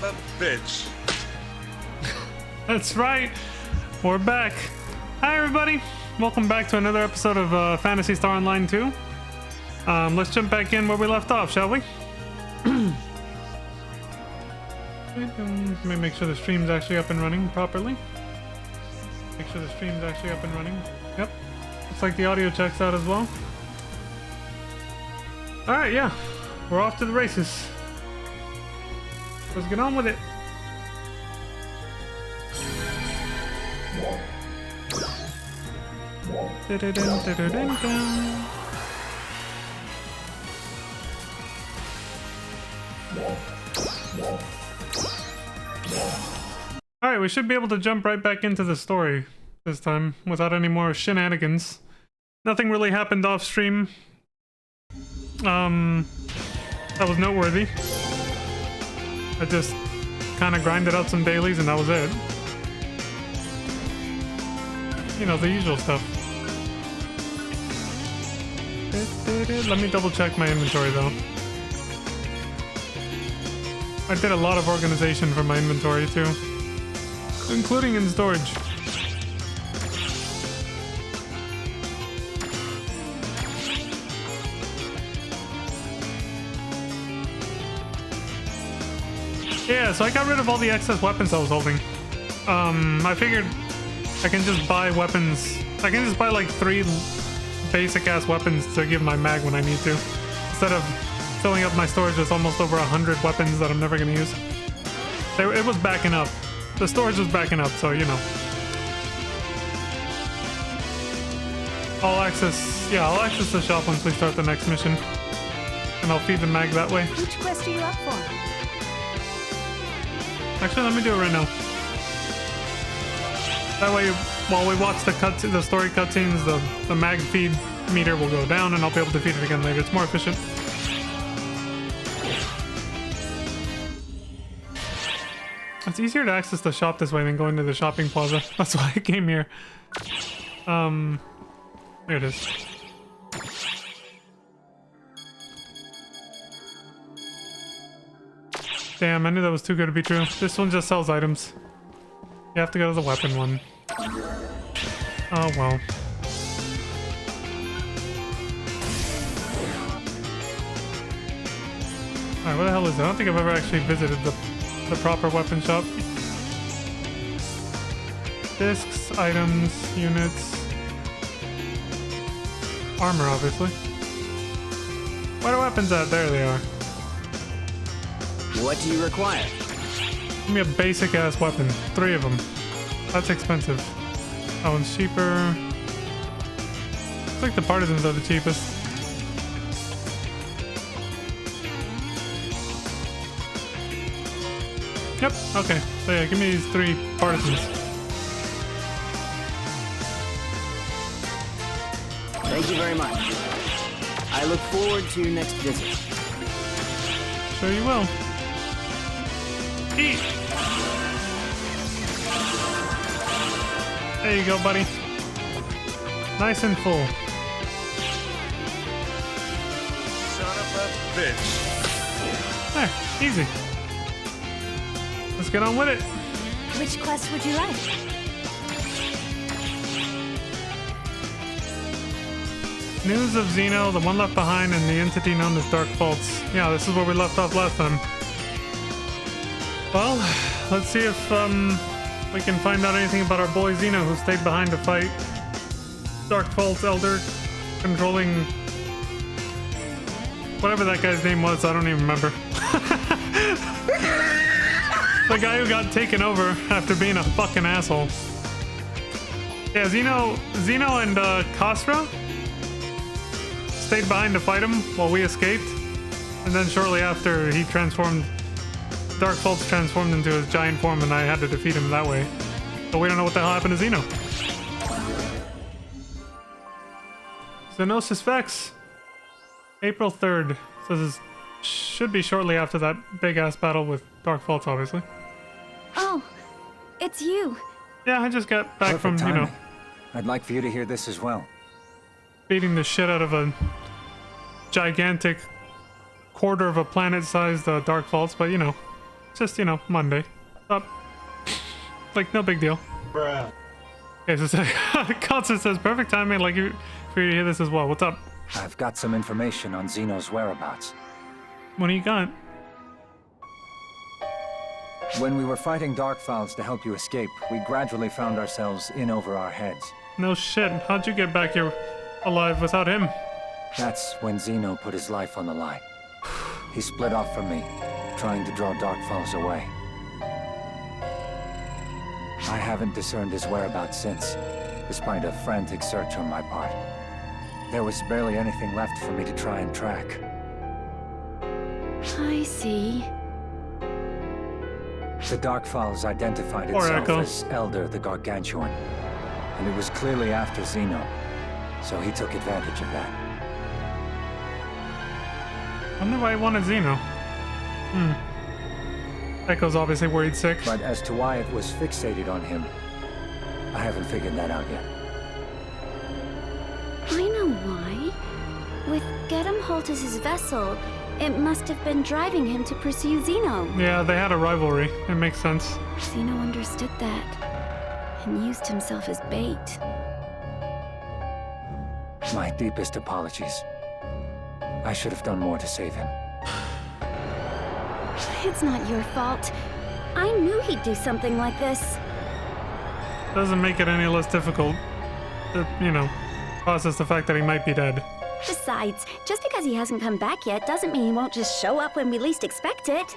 a bitch. That's right. We're back. Hi, everybody. Welcome back to another episode of Phantasy Star Online 2. Let's jump back in where we left off, shall we? Let me make sure the stream's actually up and running properly. Make sure the stream's actually up and running. Yep. Looks like the audio checks out as well. Alright, yeah. We're off to the races. Let's get on with it. Alright, we should be able to jump right back into the story this time without any more shenanigans. Nothing really happened off stream. That was noteworthy. I just kind of grinded out some dailies and that was it. You know, the usual stuff. Let me double check my inventory though. I did a lot of organization for my inventory too, including in storage. Yeah, so I got rid of all the excess weapons I was holding. I figured I can just buy weapons. I can just buy like 3 basic ass weapons to give my mag when I need to, instead of filling up my storage with almost over 100 weapons that I'm never gonna use. It was backing up. The storage was backing up, so you know. I'll access the shop once we start the next mission, and I'll feed the mag that way. Which quest are you up for? Actually, let me do it right now. That way, while we watch the story cutscenes, the mag feed meter will go down, and I'll be able to feed it again later. It's more efficient. It's easier to access the shop this way than going to the shopping plaza. That's why I came here. There it is. Damn, I knew that was too good to be true. This one just sells items. You have to go to the weapon one. Oh well. Alright, what the hell is it? I don't think I've ever actually visited the proper weapon shop. Discs, items, units. Armor, obviously. Where are weapons at? There they are. What do you require? Give me a basic ass weapon. 3 of them. That's expensive. That one's cheaper. Looks like the partisans are the cheapest. Yep, okay. So yeah, give me these 3 partisans. Thank you very much. I look forward to your next visit. Sure you will. Eat! There you go, buddy. Nice and full. Son of a bitch. There, easy. Let's get on with it. Which quest would you like? News of Xeno, the one left behind, and the entity known as Dark Faults. Yeah, this is where we left off last time. Well, let's see if we can find out anything about our boy Xeno, who stayed behind to fight Dark Faults Elder, controlling whatever that guy's name was. I don't even remember. The guy who got taken over after being a fucking asshole. Yeah, Xeno and Khasra stayed behind to fight him while we escaped, and then shortly after he transformed, Dark Faults transformed into his giant form, and I had to defeat him that way. But we don't know what the hell happened to Xeno. Xenosis Vex, April 3rd. So this should be shortly after that big ass battle with Dark Faults, obviously. Oh, it's you. Yeah, I just got back from, you know, I'd like for you to hear this as well. beating the shit out of a gigantic quarter of a planet-sized Dark Faults, but you know, Just, you know, Monday. Up. Like, no big deal. Bruh. Okay, so Concert says, perfect timing, like, for you to hear this as well. What's up? I've got some information on Zeno's whereabouts. What do you got? When we were fighting Darkfowls to help you escape, we gradually found ourselves in over our heads. No shit. How'd you get back here alive without him? That's when Zeno put his life on the line. He split off from me, trying to draw Darkfowls away. I haven't discerned his whereabouts since, despite a frantic search on my part. There was barely anything left for me to try and track. I see. The Darkfowls identified Or itself Echo. as Elder the Gargantuan, and it was clearly after Zeno, so he took advantage of that. Wonder why he wanted Zeno. Echo's obviously worried sick. But as to why it was fixated on him, I haven't figured that out yet. I know why. With Gedem Holtus' vessel, it must have been driving him to pursue Zeno. Yeah, they had a rivalry. It makes sense. Zeno understood that and used himself as bait. My deepest apologies. I should have done more to save him. It's not your fault. I knew he'd do something like this. Doesn't make it any less difficult to, you know, process the fact that he might be dead. Besides, just because he hasn't come back yet doesn't mean he won't just show up when we least expect it.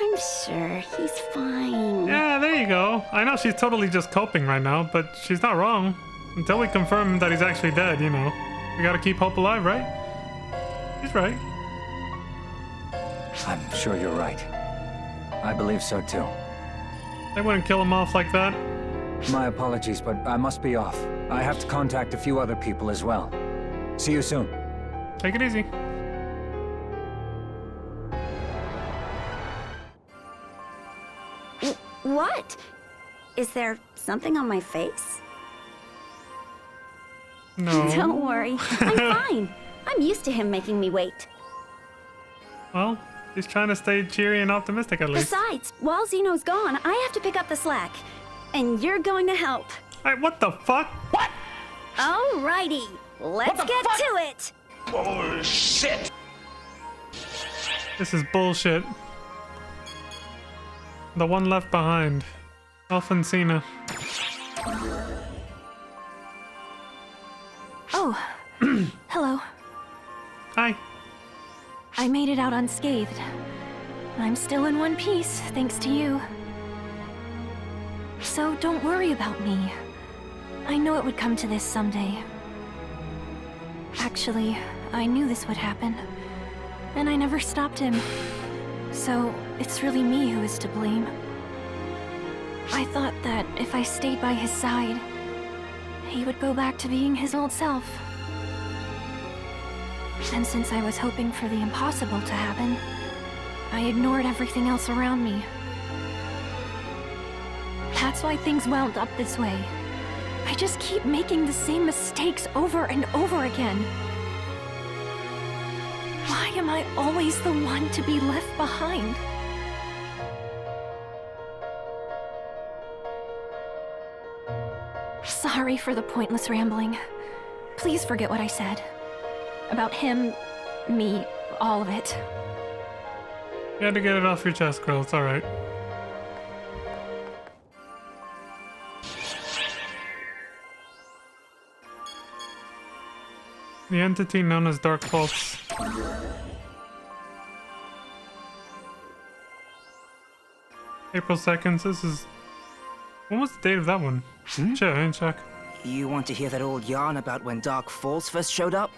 I'm sure he's fine. Yeah, there you go. I know she's totally just coping right now, but she's not wrong. Until we confirm that he's actually dead, you know. We gotta keep hope alive, right? She's right. I'm sure you're right. I believe so too. They wouldn't kill him off like that. My apologies, but I must be off. I have to contact a few other people as well. See you soon. Take it easy. What? Is there something on my face? No. Don't worry. I'm fine. I'm used to him making me wait. Well, he's trying to stay cheery and optimistic at least. Besides, while Zeno's gone, I have to pick up the slack. And you're going to help. Hey, what the fuck? What? Alrighty. Let's get to it. Bullshit! This is bullshit. The one left behind. Alfonsina. Oh, hello. Hi. I made it out unscathed. I'm still in one piece, thanks to you. So don't worry about me. I know it would come to this someday. Actually, I knew this would happen. And I never stopped him. So it's really me who is to blame. I thought that if I stayed by his side, he would go back to being his old self. And since I was hoping for the impossible to happen, I ignored everything else around me. That's why things wound up this way. I just keep making the same mistakes over and over again. Why am I always the one to be left behind? Sorry for the pointless rambling. Please forget what I said. About him, me, all of it. You had to get it off your chest, girl. It's alright. The entity known as Dark Pulse. April 2nd, this is... When was the date of that one? Sure, I didn't check. You want to hear that old yarn about when Dark Falls first showed up?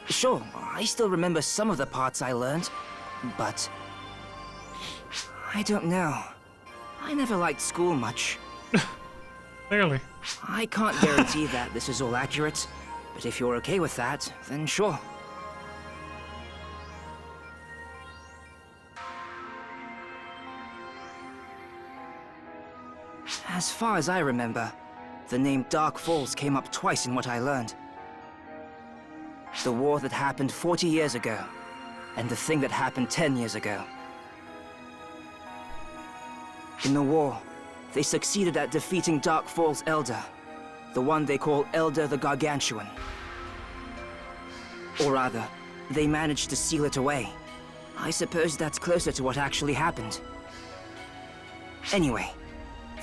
Sure, I still remember some of the parts I learned, but... I don't know. I never liked school much. Clearly. I can't guarantee that this is all accurate, but if you're okay with that, then sure. As far as I remember, the name Dark Falls came up twice in what I learned. The war that happened 40 years ago, and the thing that happened 10 years ago. In the war, they succeeded at defeating Dark Fall's Elder, the one they call Elder the Gargantuan. Or rather, they managed to seal it away. I suppose that's closer to what actually happened. Anyway,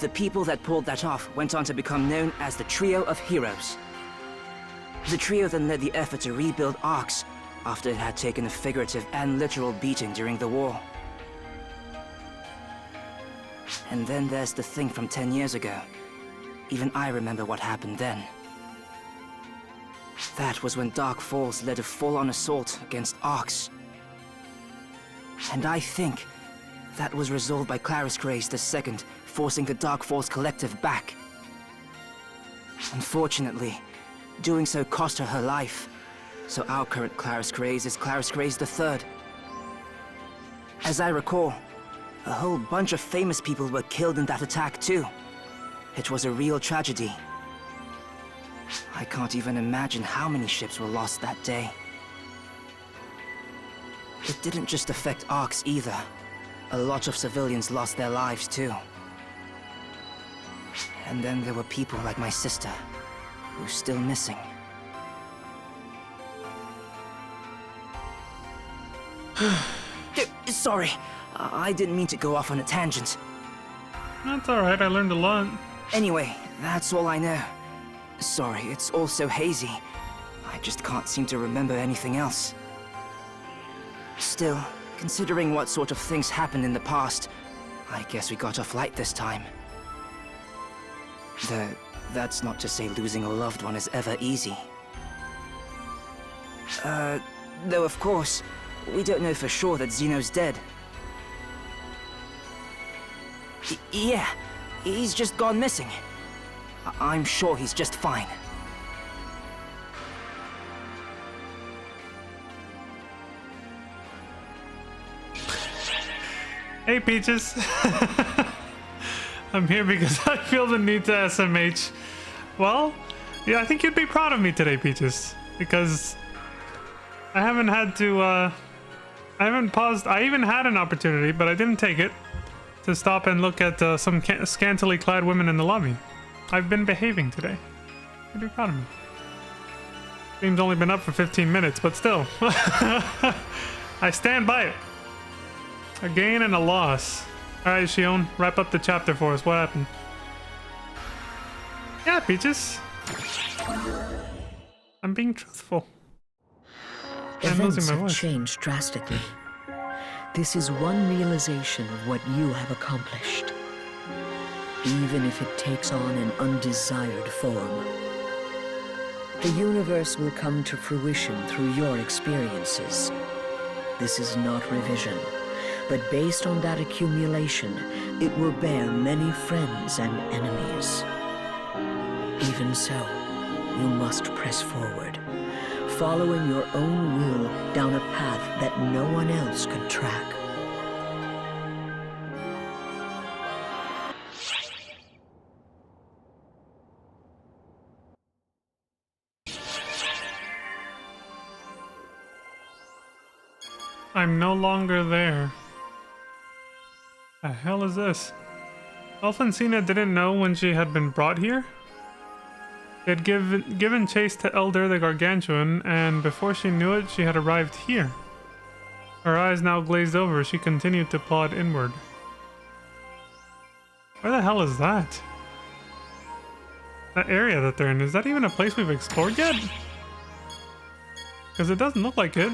the people that pulled that off went on to become known as the Trio of Heroes. The trio then led the effort to rebuild Arx after it had taken a figurative and literal beating during the war. And then there's the thing from 10 years ago. Even I remember what happened then. That was when Dark Falls led a full-on assault against Arx. And I think that was resolved by Claris Grace II forcing the Dark Falls Collective back. Unfortunately, doing so cost her life, so our current Claris Grace is Claris Grace III. As I recall, a whole bunch of famous people were killed in that attack too. It was a real tragedy. I can't even imagine how many ships were lost that day. It didn't just affect Arx either. A lot of civilians lost their lives too. And then there were people like my sister, who's still missing. Sorry, I didn't mean to go off on a tangent. That's alright, I learned a lot. Anyway, that's all I know. Sorry, it's all so hazy. I just can't seem to remember anything else. Still, considering what sort of things happened in the past, I guess we got off light this time. Though, that's not to say losing a loved one is ever easy. Though of course, we don't know for sure that Zeno's dead. Yeah, he's just gone missing. I'm sure he's just fine. Hey, Peaches. I'm here because I feel the need to SMH. Well, yeah, I think you'd be proud of me today, Peaches. Because I haven't had to, I haven't paused. I even had an opportunity, but I didn't take it to stop and look at some scantily clad women in the lobby. I've been behaving today. You'd be proud of me. Stream's only been up for 15 minutes, but still. I stand by it. A gain and a loss. Alright, Shion, wrap up the chapter for us. What happened? Yeah, Peaches. I'm being truthful. I'm losing Events my have voice. changed drastically. This is one realization of what you have accomplished. Even if it takes on an undesired form. The universe will come to fruition through your experiences. This is not revision, but based on that accumulation, it will bear many friends and enemies. Even so, you must press forward, following your own will down a path that no one else could track. I'm no longer there. The hell is this? Alfonsina didn't know when she had been brought here? They had given chase to Elder the Gargantuan, and before she knew it, she had arrived here. Her eyes now glazed over, she continued to plod inward. Where the hell is that? That area that they're in, is that even a place we've explored yet? Because it doesn't look like it.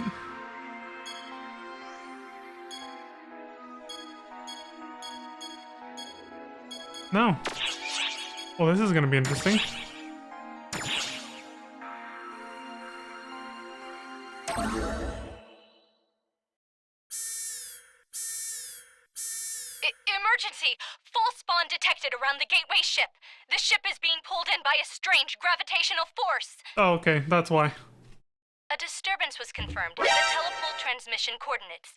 No. Well, this is gonna be interesting. Emergency! Full spawn detected around the gateway ship. The ship is being pulled in by a strange gravitational force. Oh, okay, that's why. A disturbance was confirmed in the teleport transmission coordinates.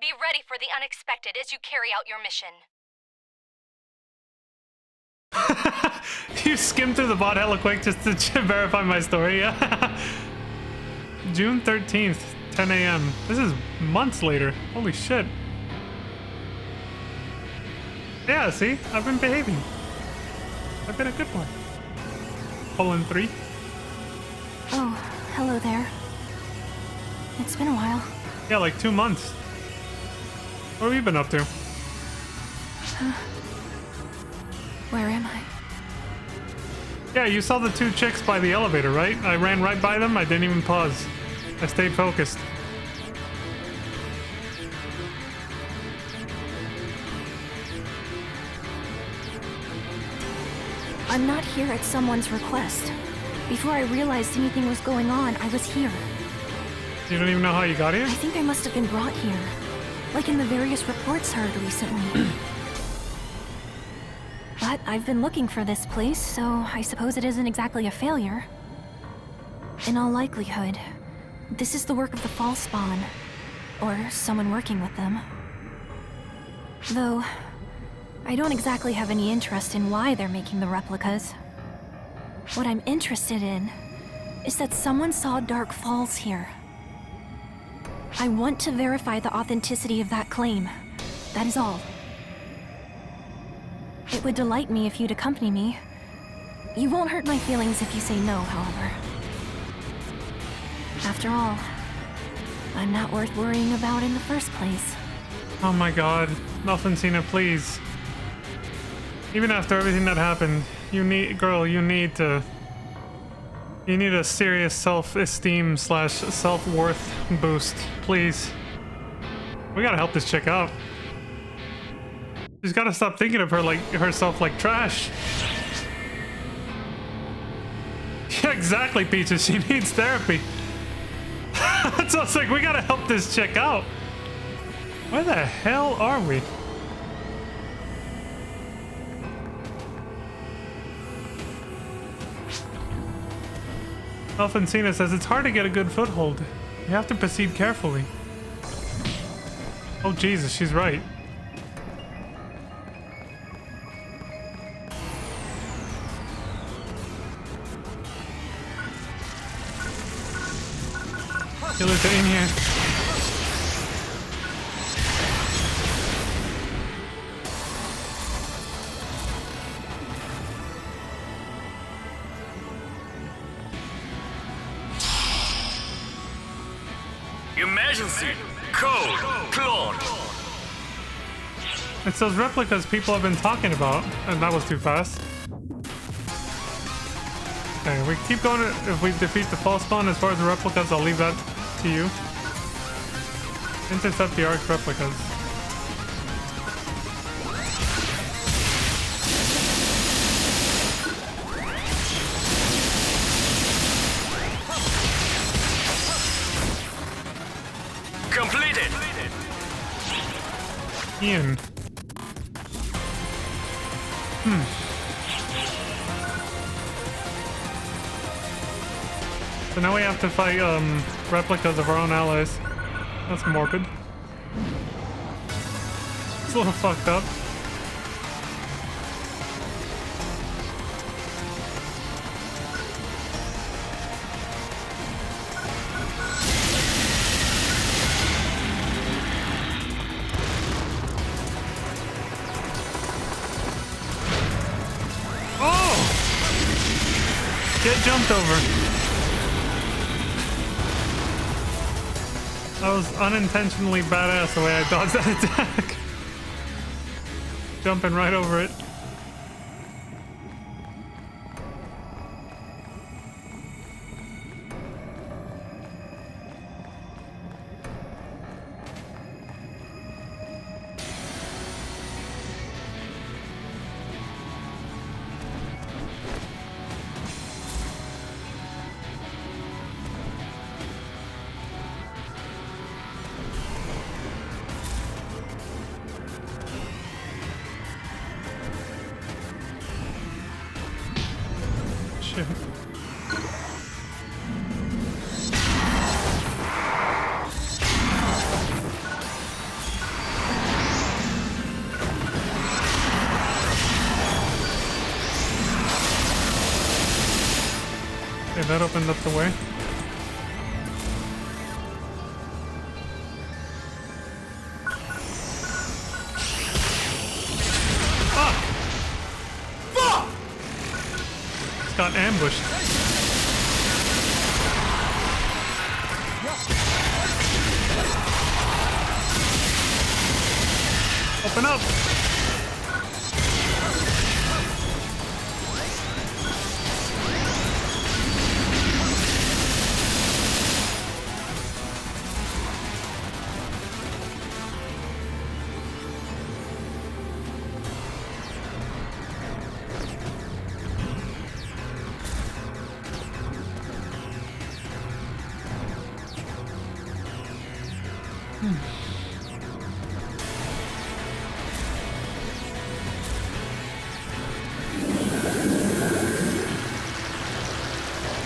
Be ready for the unexpected as you carry out your mission. You skimmed through the bot hella quick just to verify my story. June 13th, 10 a.m. This is months later. Holy shit. Yeah, see? I've been behaving. I've been a good boy. Colon 3. Oh, hello there. It's been a while. Yeah, like 2 months. What have you been up to? Where am I? Yeah, you saw the 2 chicks by the elevator, right? I ran right by them. I didn't even pause. I stayed focused. I'm not here at someone's request. Before I realized anything was going on, I was here. You don't even know how you got here? I think I must have been brought here. Like in the various reports heard recently. But I've been looking for this place, so I suppose it isn't exactly a failure. In all likelihood, this is the work of the Falspawn, or someone working with them. Though, I don't exactly have any interest in why they're making the replicas. What I'm interested in is that someone saw Dark Falls here. I want to verify the authenticity of that claim. That is all. It would delight me if you'd accompany me. You won't hurt my feelings if you say no, however. After all, I'm not worth worrying about in the first place. Oh my god. Phantasy, please. Even after everything that happened, you need a serious self-esteem / self-worth boost, please. We gotta help this chick out. She's gotta stop thinking of herself like trash. Yeah, exactly, Peaches. She needs therapy. So it's like, we gotta help this chick out. Where the hell are we? Phantasy says it's hard to get a good foothold. You have to proceed carefully. Oh Jesus, she's right. Killers are in here. Emergency! Code! Clone! It's those replicas people have been talking about. And that was too fast. Okay, we keep going. If we defeat the false spawn, as far as the replicas, I'll leave that to you. Intercept the Arch replicas. Completed! Ian. So now we have to fight replicas of our own allies. That's morbid. It's a little fucked up. Oh! Get jumped over. That was unintentionally badass the way I dodged that attack. Jumping right over it. Shit. Okay, that opened up the way. just got ambushed. Open up!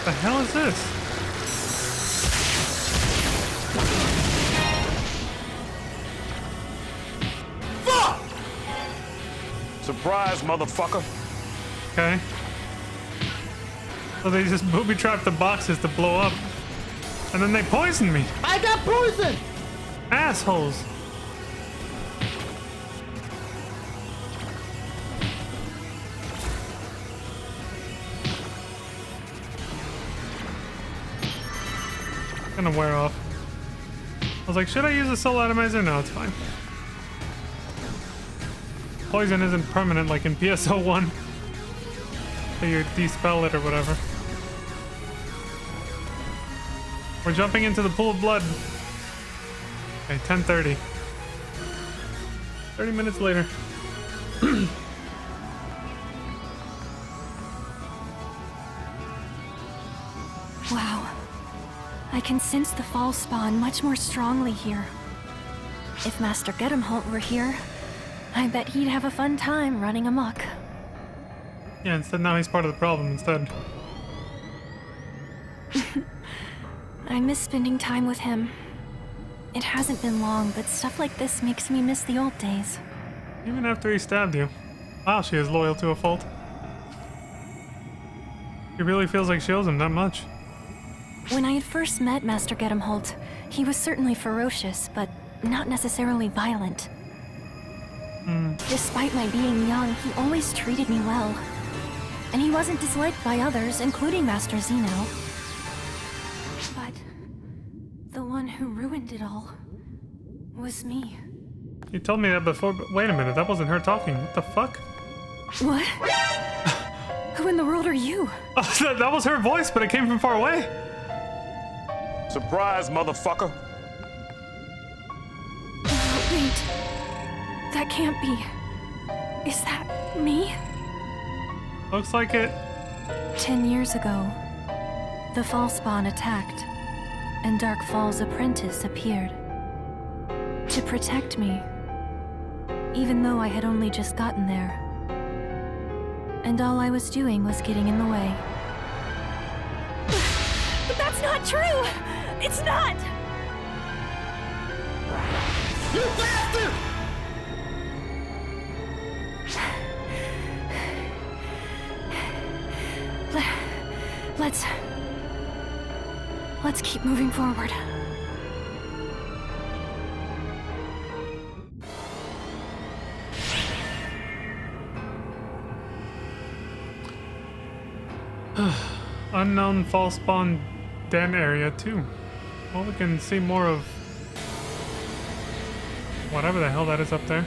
The hell is this? Fuck! Surprise, motherfucker. Okay. So they just booby trapped the boxes to blow up. And then they poisoned me. I got poisoned! Assholes. Gonna wear off. I was like, should I use a soul atomizer? No, it's fine. Poison isn't permanent like in PSO1. So you dispel it or whatever. We're jumping into the pool of blood. Okay, 10:30. 30 minutes later. Wow. I can sense the fall spawn much more strongly here. If Master Gedemholt were here, I bet he'd have a fun time running amok. Yeah, instead now he's part of the problem instead. I miss spending time with him. It hasn't been long, but stuff like this makes me miss the old days. Even after he stabbed you. Wow, she is loyal to a fault. He really feels like she owes him that much. When I had first met Master Gedemholt, he was certainly ferocious, but not necessarily violent. Despite my being young, he always treated me well. And he wasn't disliked by others, including Master Zeno. But the one who ruined it all was me. You told me that before, but wait a minute, that wasn't her talking. What the fuck? What? Who in the world are you? Oh, that was her voice, but it came from far away. Surprise, motherfucker. Wait. That can't be. Is that me? Looks like it. 10 years ago, the Fall Spawn attacked, and Dark Fall's apprentice appeared. To protect me, even though I had only just gotten there. And all I was doing was getting in the way. But that's not true! It's not! You bastard! Let's keep moving forward. Unknown false spawn den area too. Well, we can see more of whatever the hell that is up there.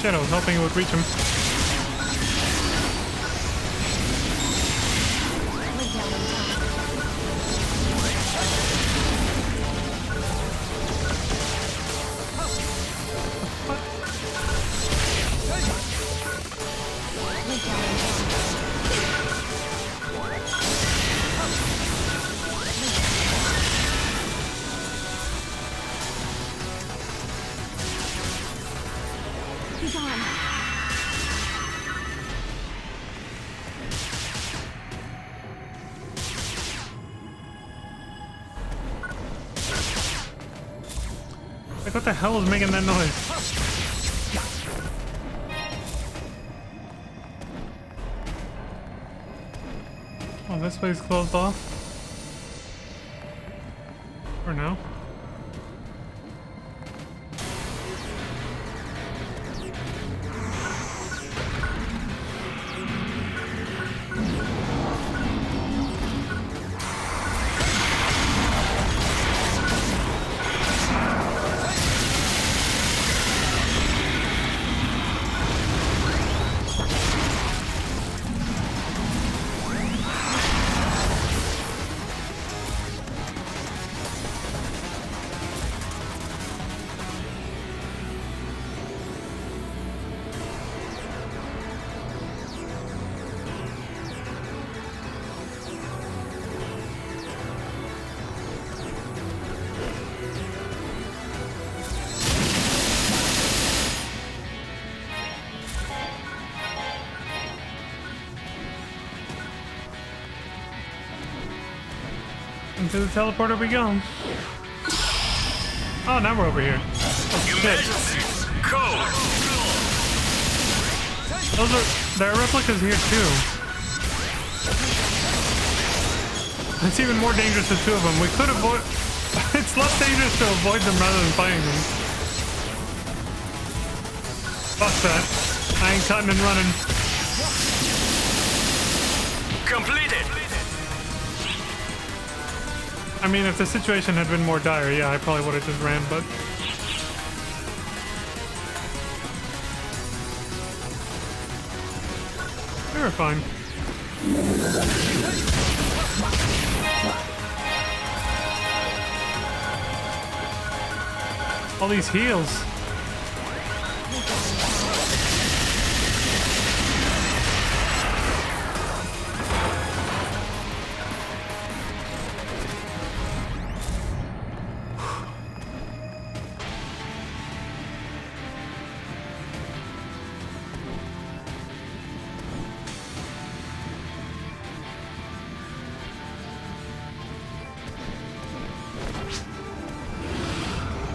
Shit, I was hoping it would reach him. Like, what the hell is making that noise? Oh, this way's closed off. For now. Into the teleporter we go. Oh, now we're over here. Oh, shit. There are replicas here too. It's even more dangerous with two of them. We could avoid... It's less dangerous to avoid them rather than fighting them. Fuck that. I ain't cutting and running. Completed. I mean, if the situation had been more dire, yeah, I probably would have just ran, but... We were fine. All these heals.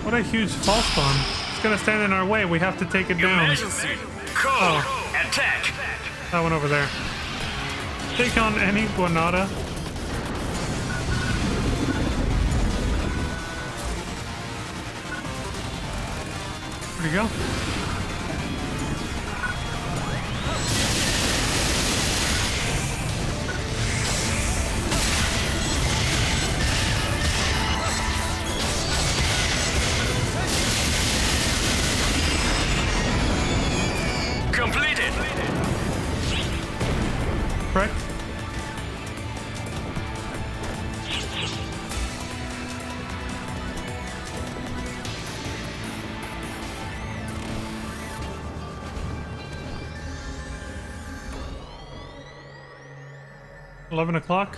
What a huge false bomb. It's gonna stand in our way. We have to take it down. Emergency. Code. Attack. That one over there. Take on any Guanata. Where'd he go? Correct? $11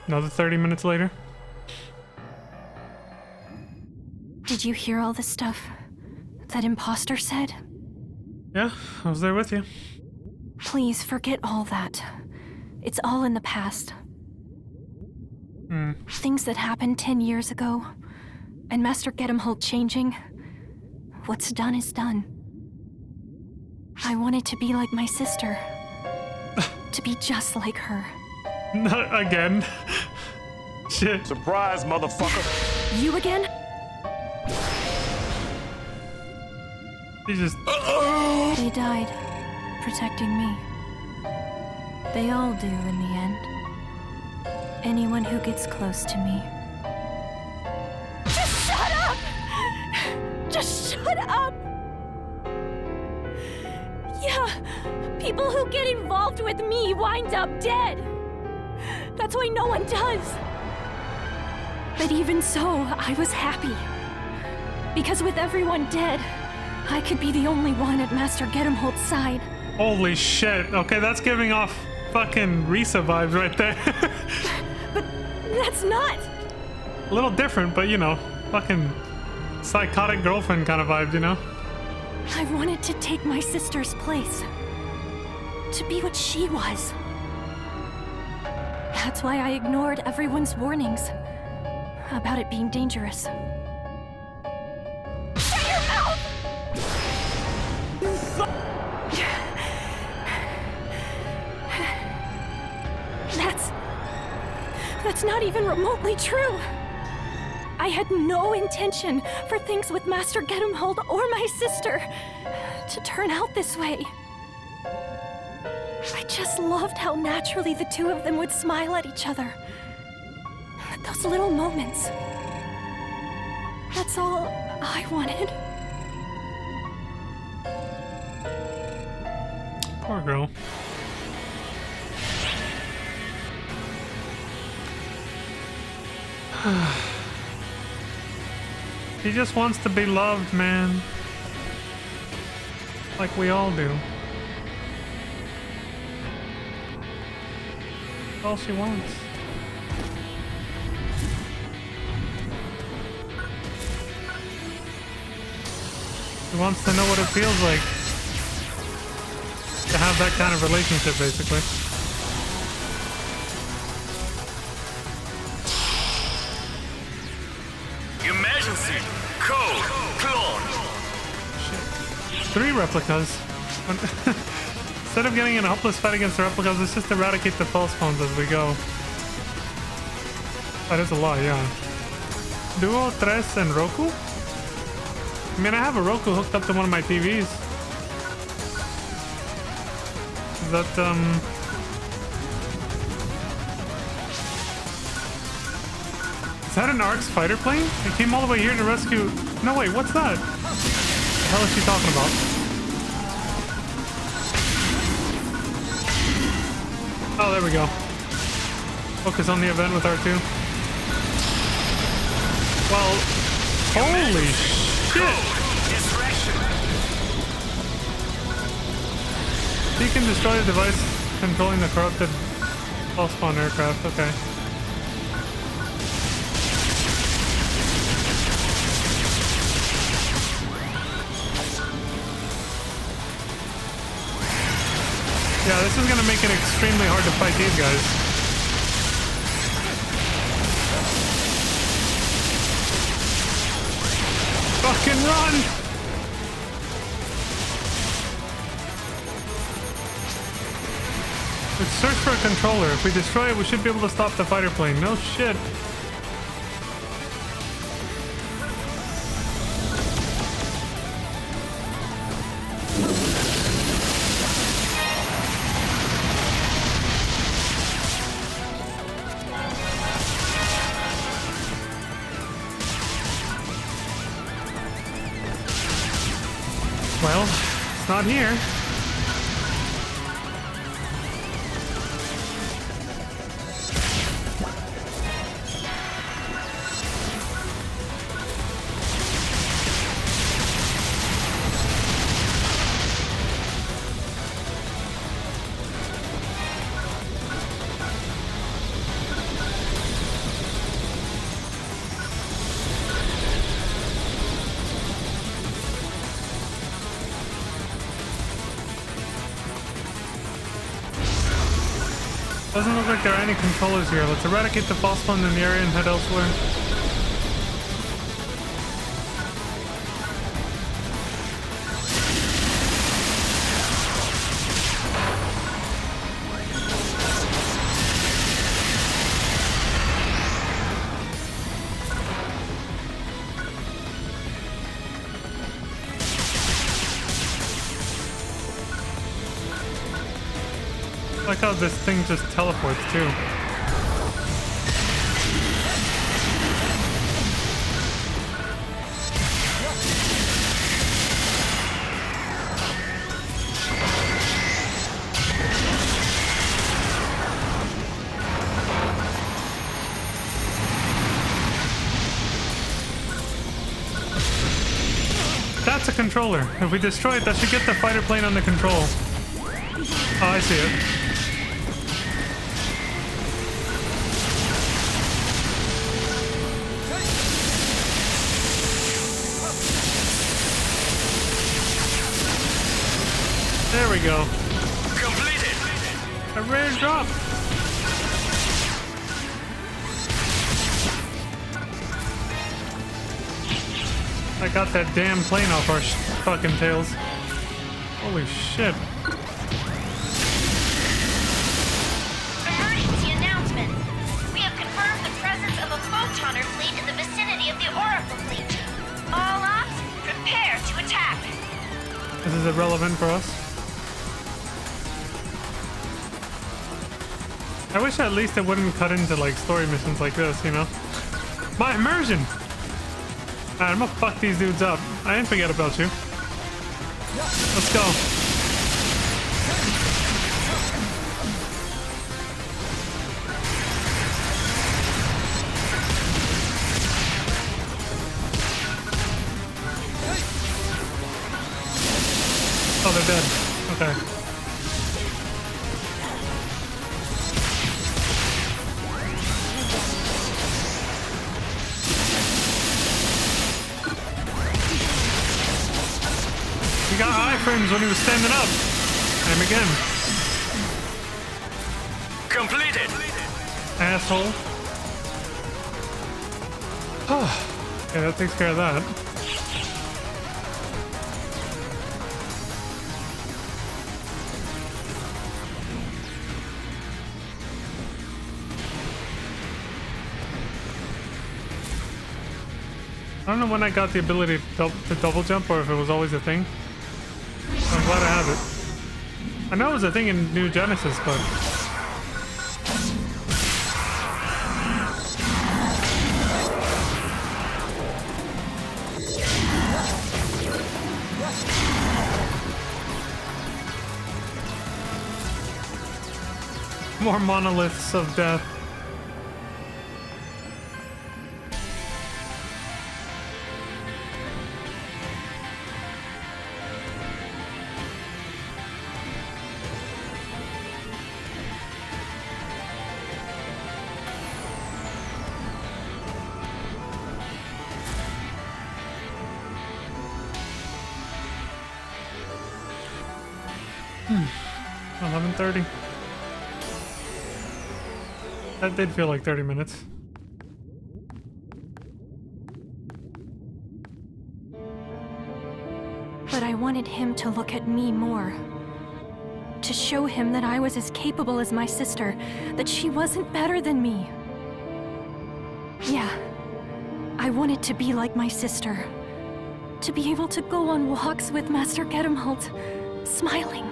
Another 30 minutes later. Did you hear all the stuff that imposter said? Yeah, I was there with you. Please forget all that. It's all in the past. Things that happened 10 years ago, and Master Gedemholt changing. What's done is done. I wanted to be like my sister. To be just like her. Not again. Shit. Surprise, motherfucker. You again? He just... They died, protecting me. They all do in the end. Anyone who gets close to me. Just shut up! Just shut up! Yeah, people who get involved with me wind up dead. That's why no one does. But even so, I was happy. Because with everyone dead, I could be the only one at Master Gedemholt's side. Holy shit. Okay, that's giving off fucking Risa vibes right there. But that's not. A little different, but you know, fucking psychotic girlfriend kind of vibes, you know? I wanted to take my sister's place. To be what she was. That's why I ignored everyone's warnings about it being dangerous. It's not even remotely true. I had no intention for things with Master Gedumhold or my sister to turn out this way. I just loved how naturally the two of them would smile at each other. Those little moments. That's all I wanted. Poor girl. He just wants to be loved, man. Like we all do. That's all she wants. He wants to know what it feels like to have that kind of relationship, basically. Emergency! Code! Clone! Shit. 3 replicas. Instead of getting in a hopeless fight against the replicas, let's just eradicate the false spawns as we go. That is a lot, yeah. Duo, Tres, and Roku? I mean, I have a Roku hooked up to one of my TVs. Is that, Is that an ARX fighter plane? It came all the way here to rescue... No, wait, what's that? What the hell is she talking about? Oh, there we go. Focus on the event with R2. Well, holy shit! He can destroy the device controlling the corrupted false spawn aircraft. Okay. Yeah, this is gonna make it extremely hard to fight these guys. Fucking run! Let's search for a controller. If we destroy it, we should be able to stop the fighter plane. No shit. Well, it's not here. Doesn't look like there are any controllers here. Let's eradicate the false spawn in the area and head elsewhere. I like how this thing just teleports too. That's a controller. If we destroy it, that should get the fighter plane under control. Oh, I see it. There we go. Completed! A rare drop. I got that damn plane off our fucking tails. Holy shit. Emergency announcement. We have confirmed This is irrelevant for us. I wish at least it wouldn't cut into like story missions like this, you know? My immersion! Alright, I'm gonna fuck these dudes up. I didn't forget about you. Let's go. Oh, they're dead. Okay. He got iframes when he was standing up. And again. Completed. Asshole. Okay, that takes care of that. I don't know when I got the ability to double jump or if it was always a thing. I'm glad I have it. I know it was a thing in New Genesis, but... More monoliths of death. Hmm. 11:30. That did feel like 30 minutes. But I wanted him to look at me more. To show him that I was as capable as my sister, that she wasn't better than me. Yeah, I wanted to be like my sister. To be able to go on walks with Master Gedemholt, smiling.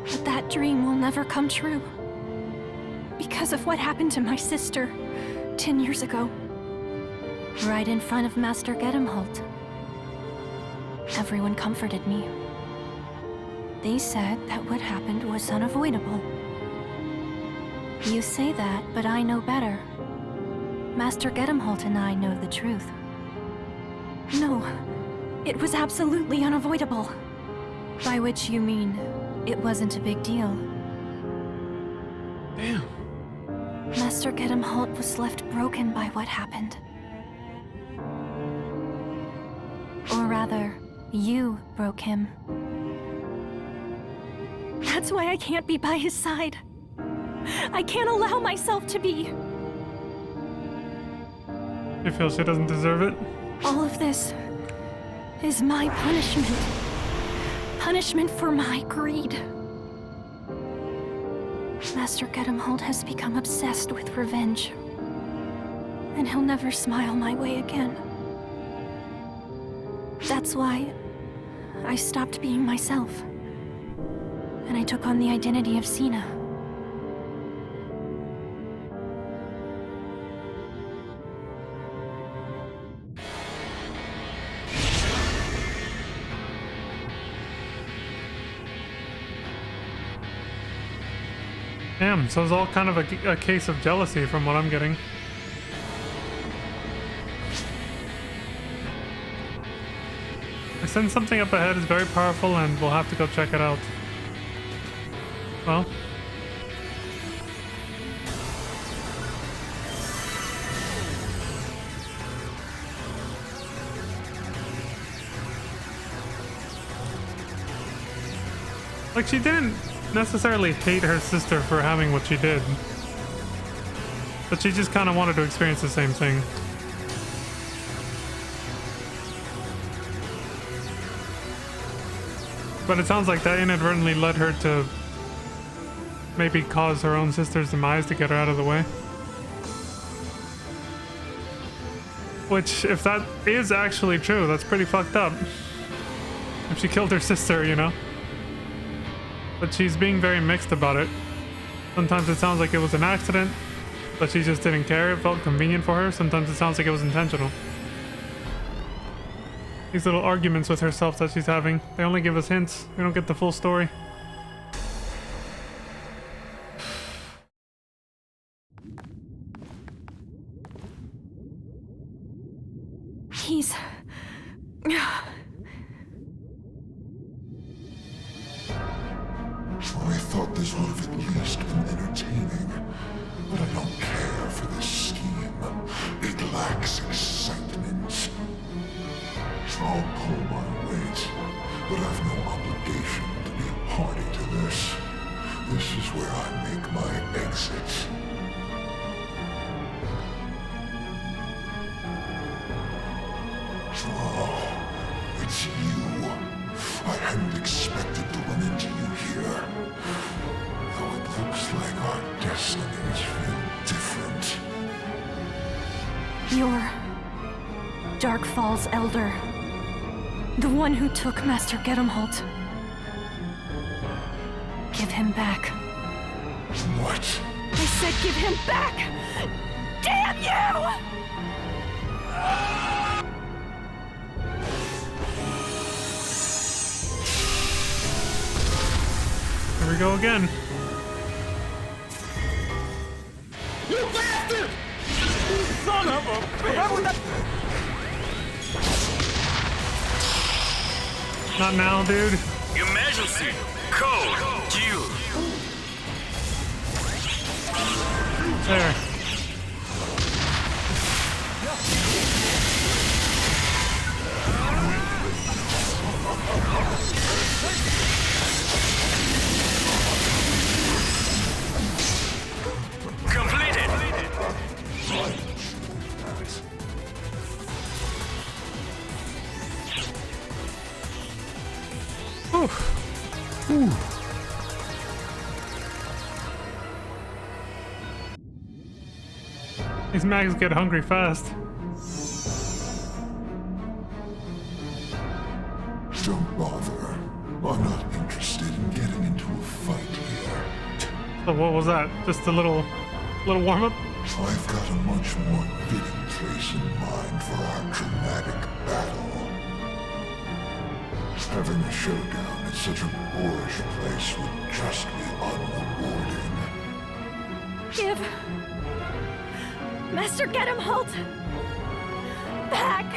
But that dream will never come true. Because of what happened to my sister 10 years ago. Right in front of Master Gedemholt. Everyone comforted me. They said that what happened was unavoidable. You say that, but I know better. Master Gedemholt and I know the truth. No, it was absolutely unavoidable. By which you mean, it wasn't a big deal. Damn. Master Gedemholt was left broken by what happened. Or rather, you broke him. That's why I can't be by his side. I can't allow myself to be. You feel she doesn't deserve it? All of this is my punishment. Punishment for my greed. Master Gedemholt has become obsessed with revenge. And he'll never smile my way again. That's why I stopped being myself. And I took on the identity of Sina. Damn, so it's all kind of a case of jealousy from what I'm getting. I sense something up ahead is very powerful and we'll have to go check it out. Well. Like, she didn't necessarily hate her sister for having what she did. But she just kind of wanted to experience the same thing. But it sounds like that inadvertently led her to maybe cause her own sister's demise to get her out of the way. Which, if that is actually true, that's pretty fucked up. if she killed her sister, you know? But she's being very mixed about it. Sometimes it sounds like it was an accident, but she just didn't care. It felt convenient for her. Sometimes it sounds like it was intentional. These little arguments with herself that she's having, they only give us hints. We don't get the full story. He's... I thought this would have at least been entertaining, but I don't care for this scheme. It lacks excitement. I'll pull my weight, but I've no obligation to be a party to this. This is where I make my exit. Oh, it's you. I hadn't expected to run into you here. Though it looks like our destinies feel different. You're... Dark Falls Elder. The one who took Master Gedemholt. Give him back. What? I said give him back! Damn you! Here we go again. You bastard! Son of a bitch! Not now, dude. Emergency. Code. Q. There. Completed. These mags get hungry fast. Don't bother. I'm not interested in getting into a fight here. So what was that? Just a little warm-up? I've got a much more fitting place in mind for our dramatic battle. Having a showdown at such a boorish place would just be unrewarding. Give... Master Gedemholt... back!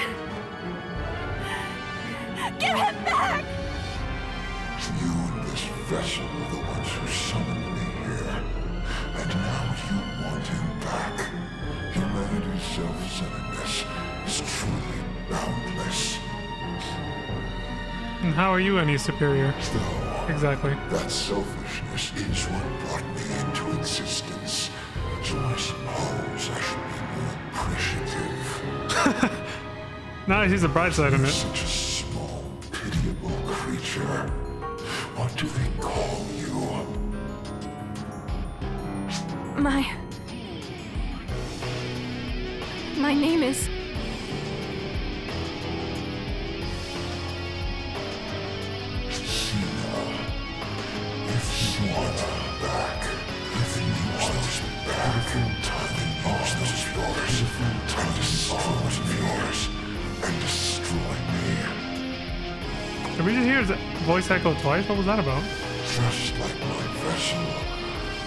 Give him back! You and this vessel are the ones who summoned me here. And now you want him back. Humanity's self-centeredness is truly boundless. And how are you any superior? Though, Exactly. that selfishness is what brought me into existence. So I suppose I should be more appreciative. Now I see the bright side in it. Such a small, pitiable creature. What do they call you? My name is... Sina. If you want her back, if you want us back, time use those yours, and destroy yours, and destroy me. Did we just hear his voice echo twice? What was that about? Just like my vessel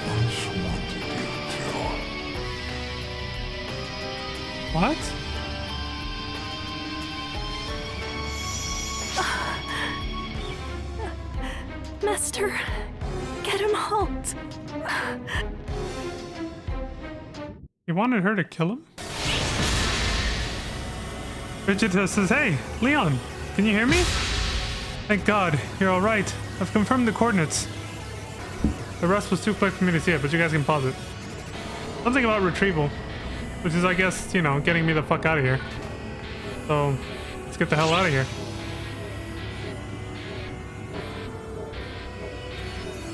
once wanted you to. What? Master Gedemholt. He wanted her to kill him? Vegeta says, hey, Leon, can you hear me? Thank God, you're alright. I've confirmed the coordinates. The rest was too quick for me to see it, but you guys can pause it. Something about retrieval, which is, I guess, you know, getting me the fuck out of here. So, let's get the hell out of here.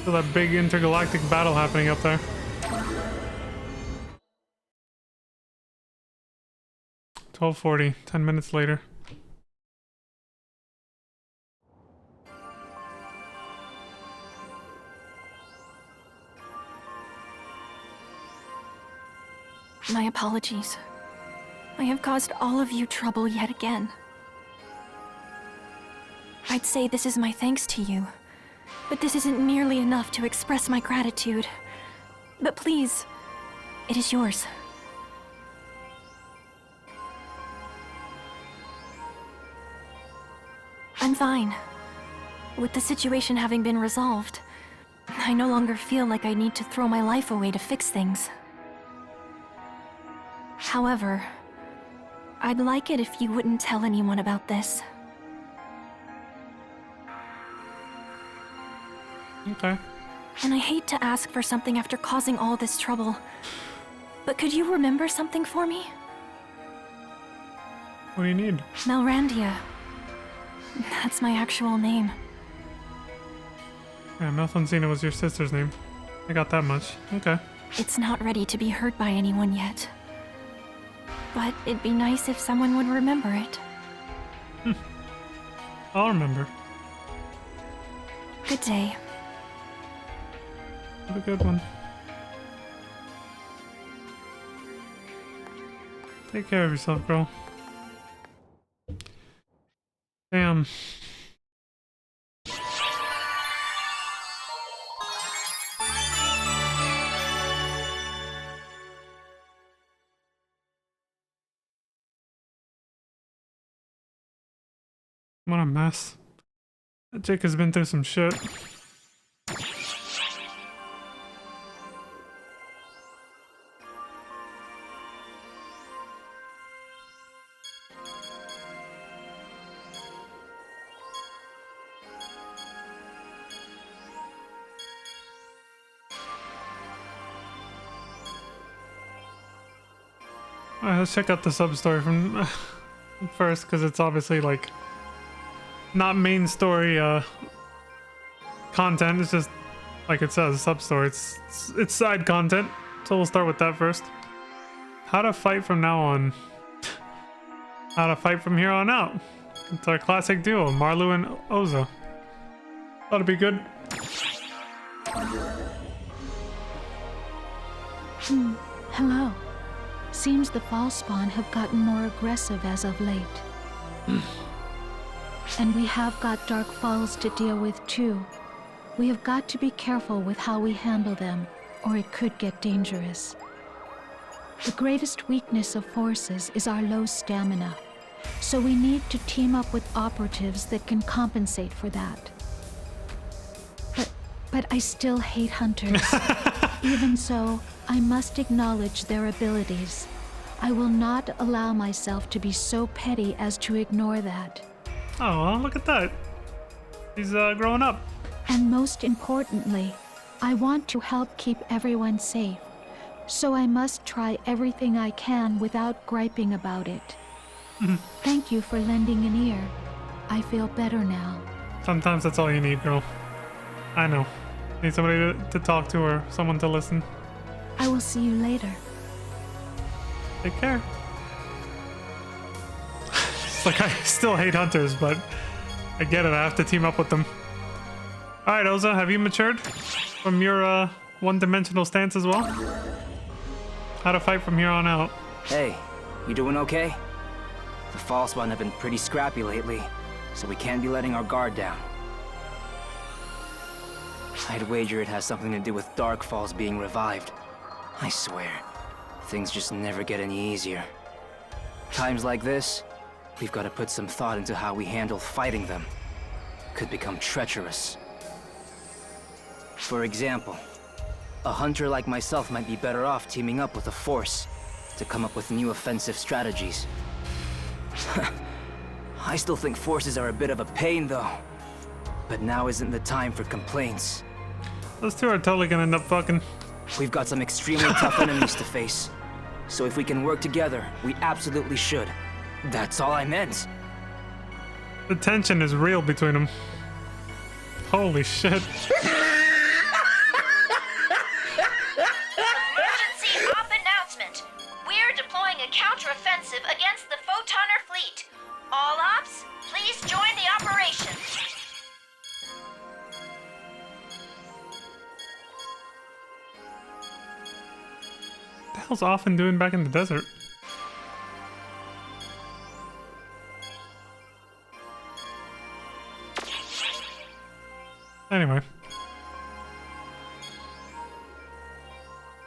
Feel that big intergalactic battle happening up there. 12:40, 10 minutes later. My apologies. I have caused all of you trouble yet again. I'd say this is my thanks to you, but this isn't nearly enough to express my gratitude. But please, it is yours. I'm fine. With the situation having been resolved, I no longer feel like I need to throw my life away to fix things. However, I'd like it if you wouldn't tell anyone about this. Okay. And I hate to ask for something after causing all this trouble, but could you remember something for me? What do you need? Melrandia. That's my actual name. Yeah, Melfonsina was your sister's name. I got that much. Okay. It's not ready to be heard by anyone yet. But it'd be nice if someone would remember it. I'll remember. Good day. Have a good one. Take care of yourself, girl. Damn. What a mess. Jake has been through some shit. Alright, let's check out the sub-story from first, because it's obviously like not main story content. It's just like it says, sub-story. It's side content. So we'll start with that first. How to fight from now on. How to fight from here on out. It's our classic duo, Marlu and Oza. That'll be good. Hello. Seems the fall spawn have gotten more aggressive as of late. And we have got Dark Falls to deal with too. We have got to be careful with how we handle them, or it could get dangerous. The greatest weakness of forces is our low stamina, so we need to team up with operatives that can compensate for that. But I still hate hunters. Even so, I must acknowledge their abilities. I will not allow myself to be so petty as to ignore that. Oh, well, look at that. He's growing up. And most importantly, I want to help keep everyone safe. So I must try everything I can without griping about it. Thank you for lending an ear. I feel better now. Sometimes that's all you need, girl. I know. Need somebody to talk to or someone to listen. I will see you later. Take care. It's like I still hate hunters, but I get it. I have to team up with them. Alright, Oza, have you matured from your one-dimensional stance as well? How to fight from here on out. Hey, you doing okay? The Fallspawn have been pretty scrappy lately, so we can't be letting our guard down. I'd wager it has something to do with Dark Falls being revived. I swear, things just never get any easier. Times like this, we've got to put some thought into how we handle fighting them. Could become treacherous. For example, a hunter like myself might be better off teaming up with a force to come up with new offensive strategies. I still think forces are a bit of a pain, though. But now isn't the time for complaints. Those two are totally gonna end up fucking. We've got some extremely tough enemies to face. So if we can work together, we absolutely should. That's all I meant. The tension is real between them. Holy shit. Emergency op announcement. We're deploying a counteroffensive against the Photoner fleet. All ops, please join the operation. hell's Often doing back in the desert? Anyway.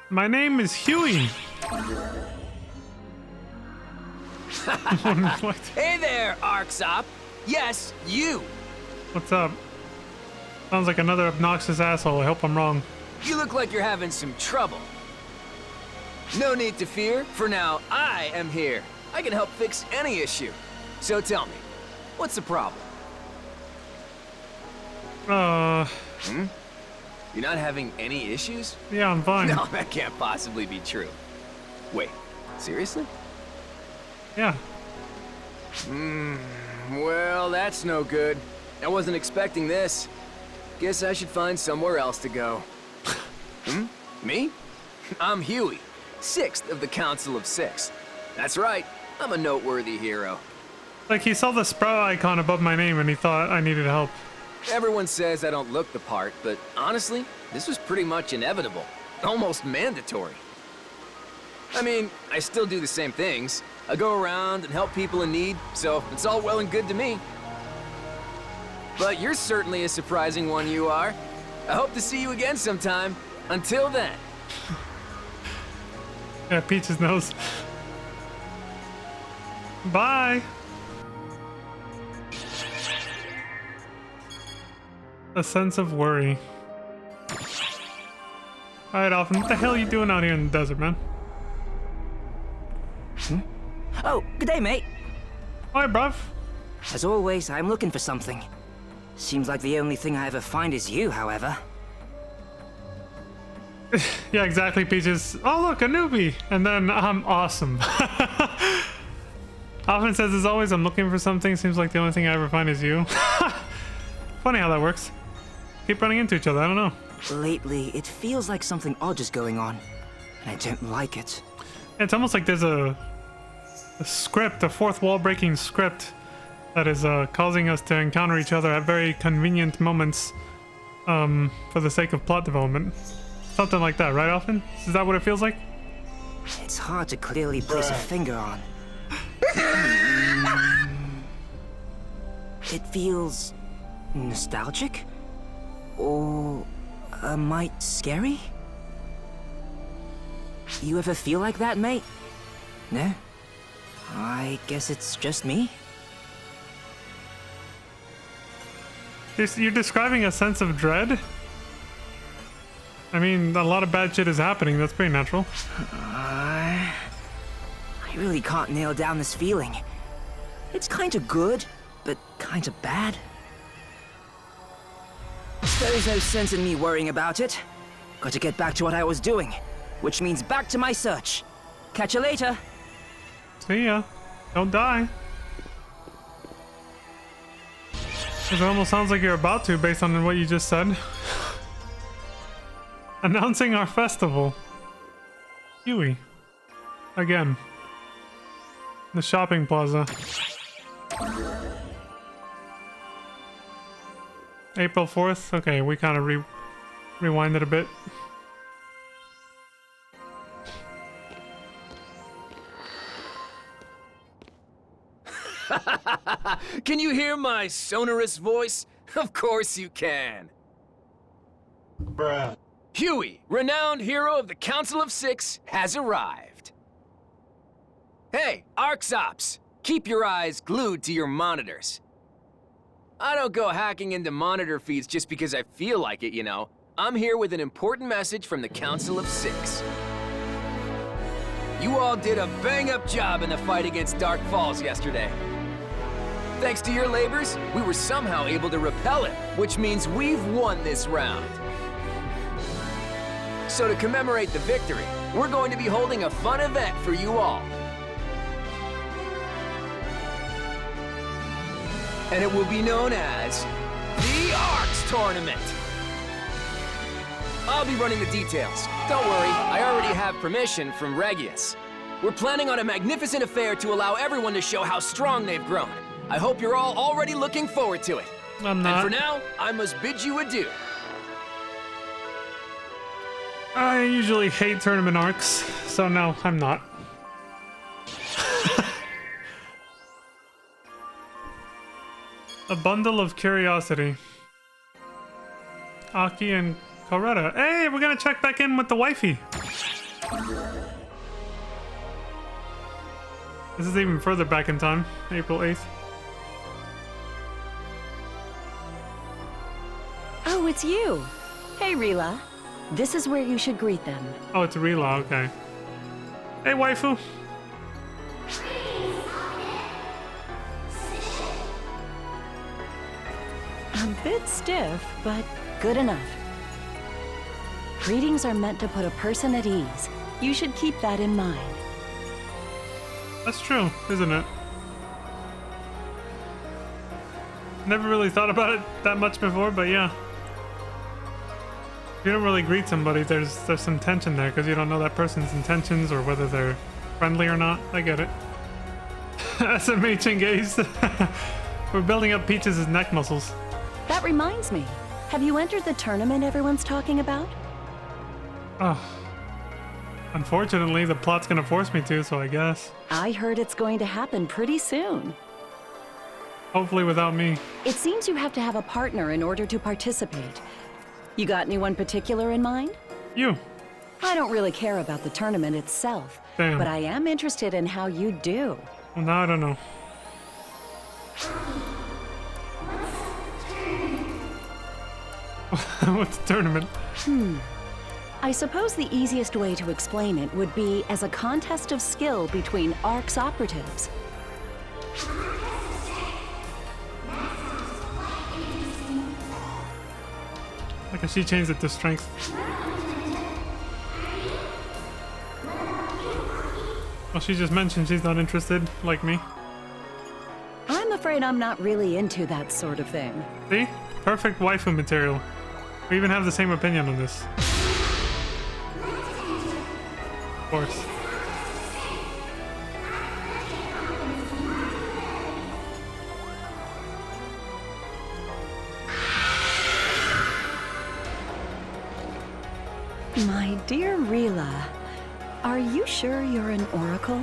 My name is Huey. What? Hey there, Arksop. Yes, you. What's up? Sounds like another obnoxious asshole. I hope I'm wrong. You look like you're having some trouble. No need to fear. For now, I am here. I can help fix any issue. So tell me, what's the problem? You're not having any issues? Yeah, I'm fine. No, that can't possibly be true. Wait, seriously? Yeah. Well, that's no good. I wasn't expecting this. Guess I should find somewhere else to go. Me? I'm Huey, 6th of the Council of 6. That's right, I'm a noteworthy hero. Like, he saw the sprout icon above my name and he thought I needed help. Everyone says I don't look the part, but honestly, this was pretty much inevitable. Almost mandatory. I mean, I still do the same things. I go around and help people in need, so it's all well and good to me. But you're certainly a surprising one, you are. I hope to see you again sometime. Until then. Yeah, Peach's nose. Bye! A sense of worry. Alright, Alpha, what the hell are you doing out here in the desert, man? Oh, good day, mate. Hi, bruv. As always, I'm looking for something. Seems like the only thing I ever find is you, however. Yeah, exactly, Peaches. Oh, look, a newbie! And then I'm awesome. Often says, as always, I'm looking for something. Seems like the only thing I ever find is you. Funny how that works. Keep running into each other, I don't know. Lately, it feels like something odd is going on, and I don't like it. It's almost like there's a script, a fourth wall breaking script that is causing us to encounter each other at very convenient moments for the sake of plot development. Something like that, right, Often? Is that what it feels like? It's hard to clearly place a finger on. It feels nostalgic? Or a mite scary? You ever feel like that, mate? No? I guess it's just me? You're describing a sense of dread? I mean, a lot of bad shit is happening. That's pretty natural. I really can't nail down this feeling. It's kind of good, but kind of bad. There's no sense in me worrying about it. Got to get back to what I was doing, which means back to my search. Catch you later. See ya. Don't die. It almost sounds like you're about to, based on what you just said. Announcing our festival. Huey. Again. The shopping plaza. April 4th? Okay, we kind of rewinded a bit. Can you hear my sonorous voice? Of course you can. Bruh. Huey, renowned hero of the Council of 6, has arrived. Hey, Arxops, keep your eyes glued to your monitors. I don't go hacking into monitor feeds just because I feel like it, you know. I'm here with an important message from the Council of 6. You all did a bang-up job in the fight against Dark Falls yesterday. Thanks to your labors, we were somehow able to repel it, which means we've won this round. So to commemorate the victory, we're going to be holding a fun event for you all. And it will be known as the Arcs Tournament. I'll be running the details. Don't worry, I already have permission from Regius. We're planning on a magnificent affair to allow everyone to show how strong they've grown. I hope you're all already looking forward to it. I'm not. And for now, I must bid you adieu. I usually hate tournament arcs, so no, I'm not. A bundle of curiosity. Aki and Coretta. Hey, we're gonna check back in with the wifey. This is even further back in time. April 8th. Oh, it's you. Hey, Rila. This is where you should greet them. Oh, it's Rila, okay. Hey, waifu. A bit stiff, but good enough. Greetings are meant to put a person at ease. You should keep that in mind. That's true, isn't it? Never really thought about it that much before, but yeah. If you don't really greet somebody, there's some tension there because you don't know that person's intentions or whether they're friendly or not. I get it. SMH engaged. We're building up Peaches' neck muscles. That reminds me. Have you entered the tournament everyone's talking about? Oh. Unfortunately, the plot's gonna force me to, so I guess. I heard it's going to happen pretty soon. Hopefully without me. It seems you have to have a partner in order to participate. You got anyone particular in mind? You. I don't really care about the tournament itself, Damn. but I am interested in how you do. Well, now I don't know. What's the tournament? I suppose the easiest way to explain it would be as a contest of skill between ARC's operatives. Like, she changed it to strength. Well, she just mentioned she's not interested, like me. I'm afraid I'm not really into that sort of thing. See? Perfect waifu material. We even have the same opinion on this. Of course. My dear Rila, are you sure you're an oracle?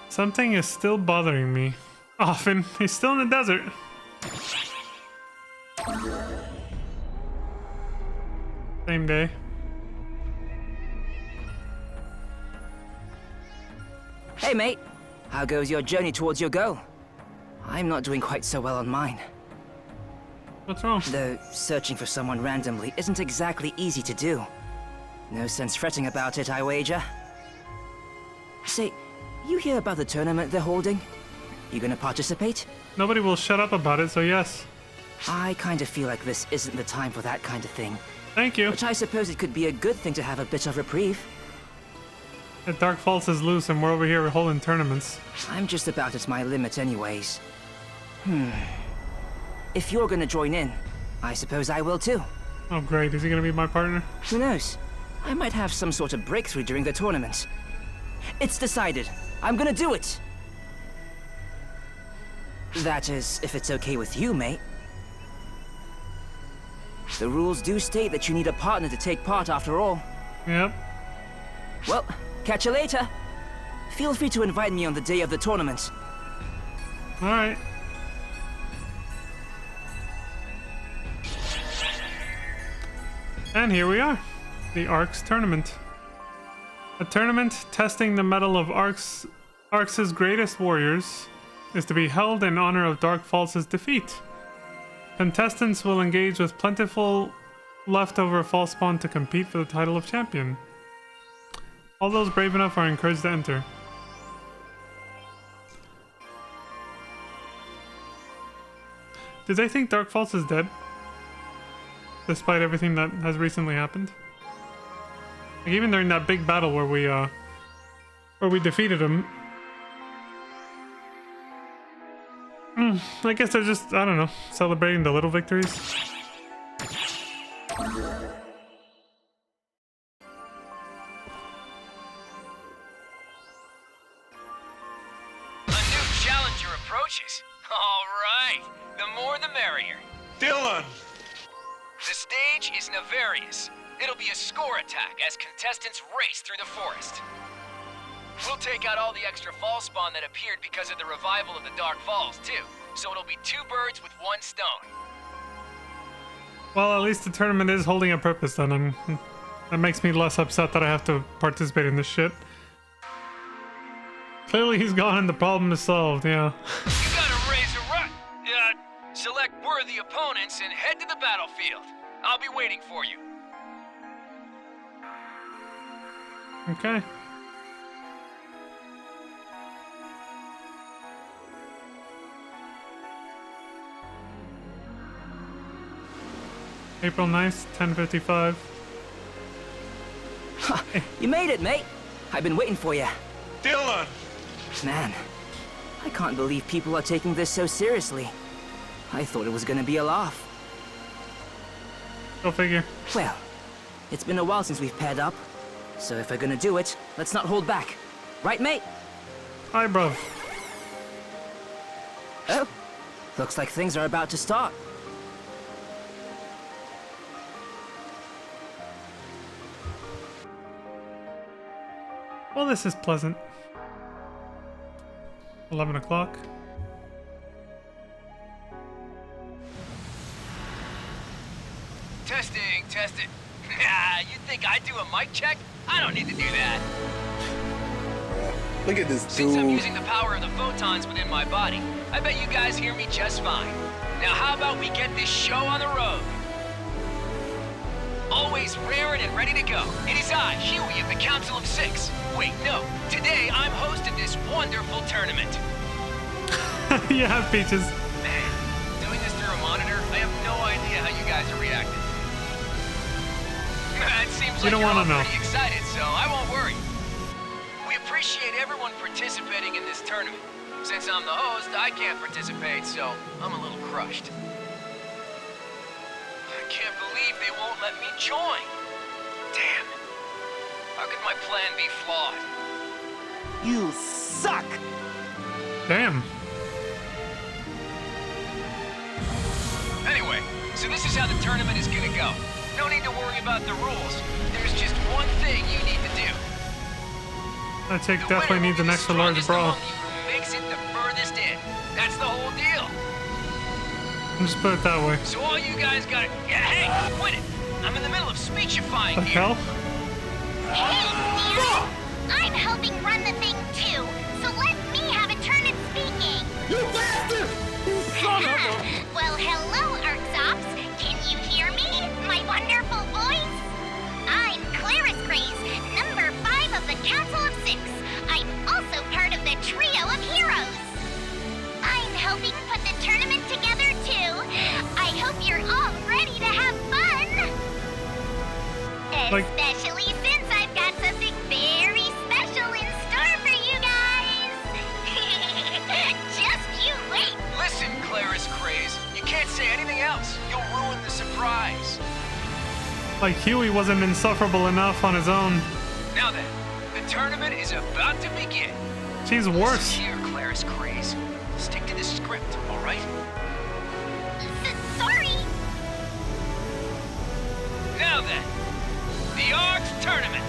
Something is still bothering me. Often. He's still in the desert. Same day. Hey, mate. How goes your journey towards your goal? I'm not doing quite so well on mine. What's wrong? Though searching for someone randomly isn't exactly easy to do. No sense fretting about it, I wager. Say, you hear about the tournament they're holding? You gonna participate? Nobody will shut up about it, so yes. I kind of feel like this isn't the time for that kind of thing. Thank you. But I suppose it could be a good thing to have a bit of reprieve. The Dark Falls is loose and we're over here holding tournaments. I'm just about at my limit anyways. If you're gonna join in, I suppose I will too. Oh great, is he gonna be my partner? Who knows? I might have some sort of breakthrough during the tournament. It's decided. I'm gonna do it! That is, if it's okay with you, mate. The rules do state that you need a partner to take part after all. Yep. Well, catch you later. Feel free to invite me on the day of the tournament. Alright. And here we are. The Arcs Tournament. A tournament testing the mettle of Arcs' greatest warriors is to be held in honor of Dark Falls' defeat. Contestants will engage with plentiful leftover false spawn to compete for the title of champion. All those brave enough are encouraged to enter. Do they think Dark Falls is dead? Despite everything that has recently happened? Like even during that big battle where we defeated him. I guess they're just, I don't know, celebrating the little victories. A new challenger approaches. All right, the more the merrier. Dylan! The stage is Nefarious. It'll be a score attack as contestants race through the forest. We'll take out all the extra fall spawn that appeared because of the revival of the Dark Falls, too. So it'll be 2 birds with 1 stone. Well, at least the tournament is holding a purpose then. That makes me less upset that I have to participate in this shit. Clearly he's gone and the problem is solved, yeah. You gotta raise a rut. Select worthy opponents and head to the battlefield. I'll be waiting for you. Okay. April 9th, 10:55. You made it, mate. I've been waiting for you. Dylan! Man, I can't believe people are taking this so seriously. I thought it was gonna be a laugh. Go figure. Well, it's been a while since we've paired up. So if we're gonna do it, let's not hold back. Right, mate? Hi, bro. Oh, looks like things are about to start. Well, this is pleasant. 11 o'clock. Testing, testing. You think I do a mic check? I don't need to do that. Look at this dude. Since I'm using the power of the photons within my body, I bet you guys hear me just fine. Now how about we get this show on the road? Always raring and ready to go. It is I, Huey of the Council of Six. Wait, no. Today I'm hosting this wonderful tournament. You have peaches. Man, doing this through a monitor, I have no idea how you guys are reacting. It seems like don't you're all wanna know. pretty excited, so I won't worry. We appreciate everyone participating in this tournament. Since I'm the host, I can't participate, so I'm a little crushed. I can't believe they won't let me join. Damn. How could my plan be flawed? You suck! Damn. Anyway, so this is how the tournament is gonna go. No need to worry about the rules. There's just one thing you need to do. That chick definitely needs an extra large bra. Who makes it the furthest in. That's the whole deal. Just put it that way. So all you guys gotta... Yeah, hey, quit it. I'm in the middle of speechifying The here. hell? Hey, Danny! I'm helping run the thing too, so let me have a turn at speaking. You bastard! You son of a... Well, hello, Arxops. Can you hear me? My wonderful voice? I'm Claris Grace, number 5 of the Council of Six. I'm also part of the Trio of Heroes. I'm helping put the tournament together too. I hope you're all ready to have fun. Especially since I've got something very special in store for you guys. Just you wait. Listen, Claris Craze. You can't say anything else. You'll ruin the surprise. Like Huey wasn't insufferable enough on his own. Now then, the tournament is about to begin. She's worse. Here, Claris Craze. Stick to the script, all right? Sorry. Now then, the Arcs Tournament.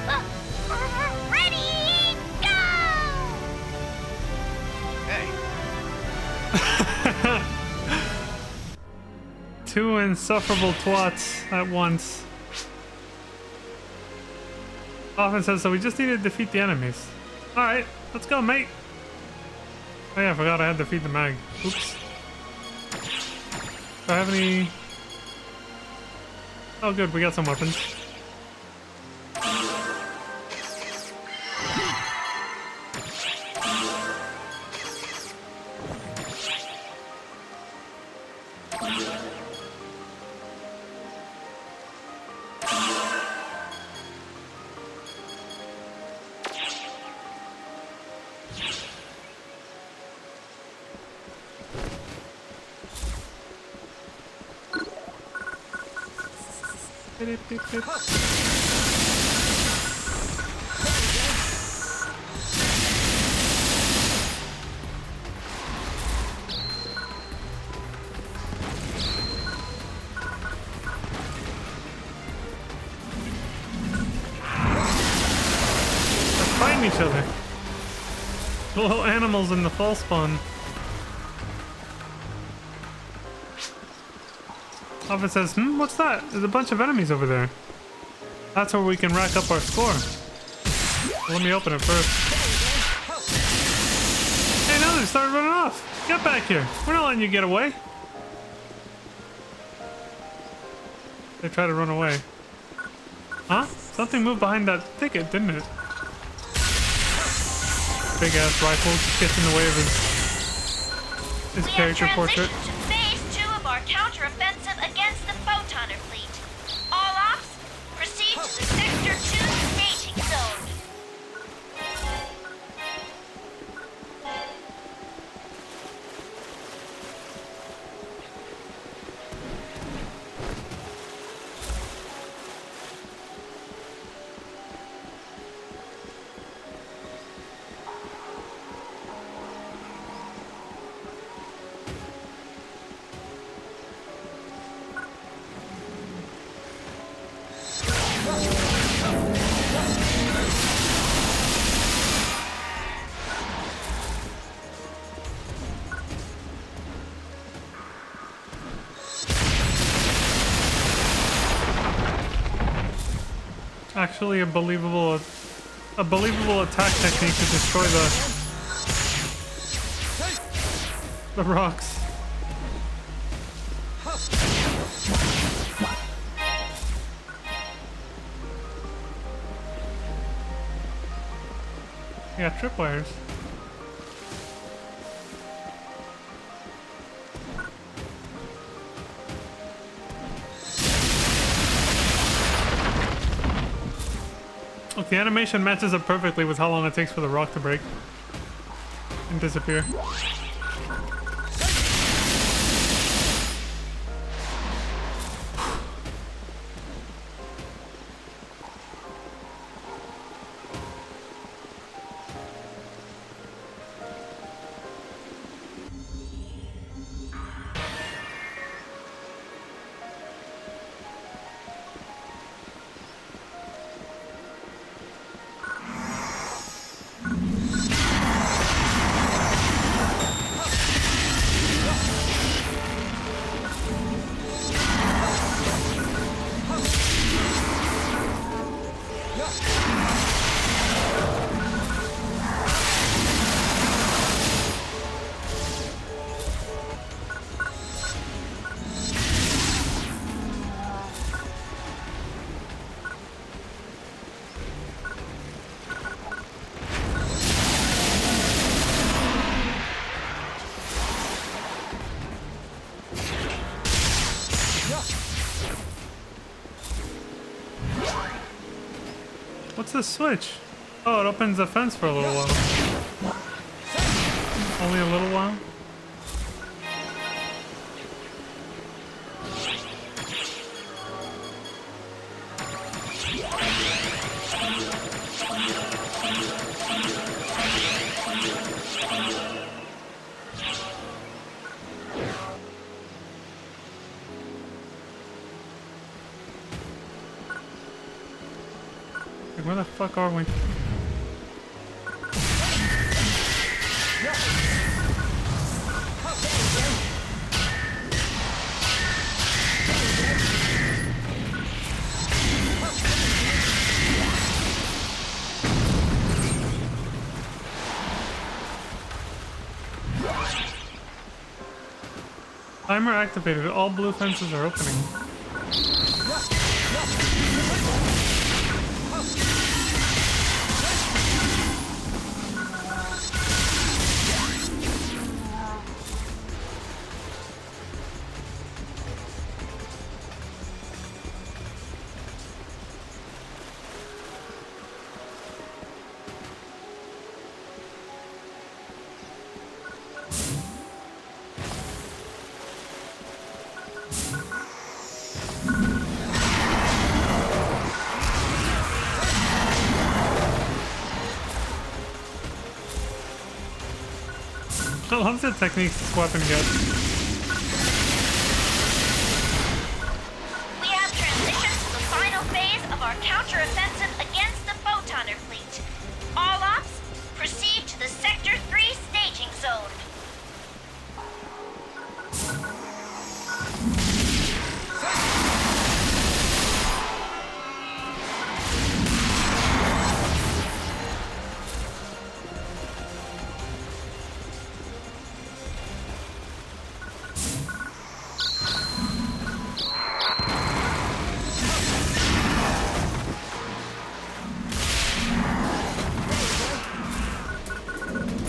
Ready, go! Hey, Two insufferable twats at once. Often says so. We just need to defeat the enemies. All right, let's go, mate. Oh yeah, I forgot I had to feed the mag. Oops. Do I have any? Oh, good. We got some weapons. each other. Little animals in the false spawn. Alpha says, what's that? There's a bunch of enemies over there. That's where we can rack up our score. Let me open it first. Hey, no, they started running off. Get back here. We're not letting you get away. They try to run away. Huh? Something moved behind that thicket, didn't it? Big ass rifle just gets in the way of his character portrait. To phase 2 of our counteroffensive against the Photoner fleet. All ops, proceed to the Sector 2 staging zone. Actually, a believable attack technique to destroy the rocks. Yeah, tripwires. Look, the animation matches up perfectly with how long it takes for the rock to break and disappear. What's the switch? Oh, it opens the fence for a little while. Only a little while? Where the fuck are we? Timer activated. All blue fences are opening. I love the techniques this weapon gets. We have transitioned to the final phase of our counteroffensive against the Photoner fleet. All ops, proceed to the Sector 3 staging zone.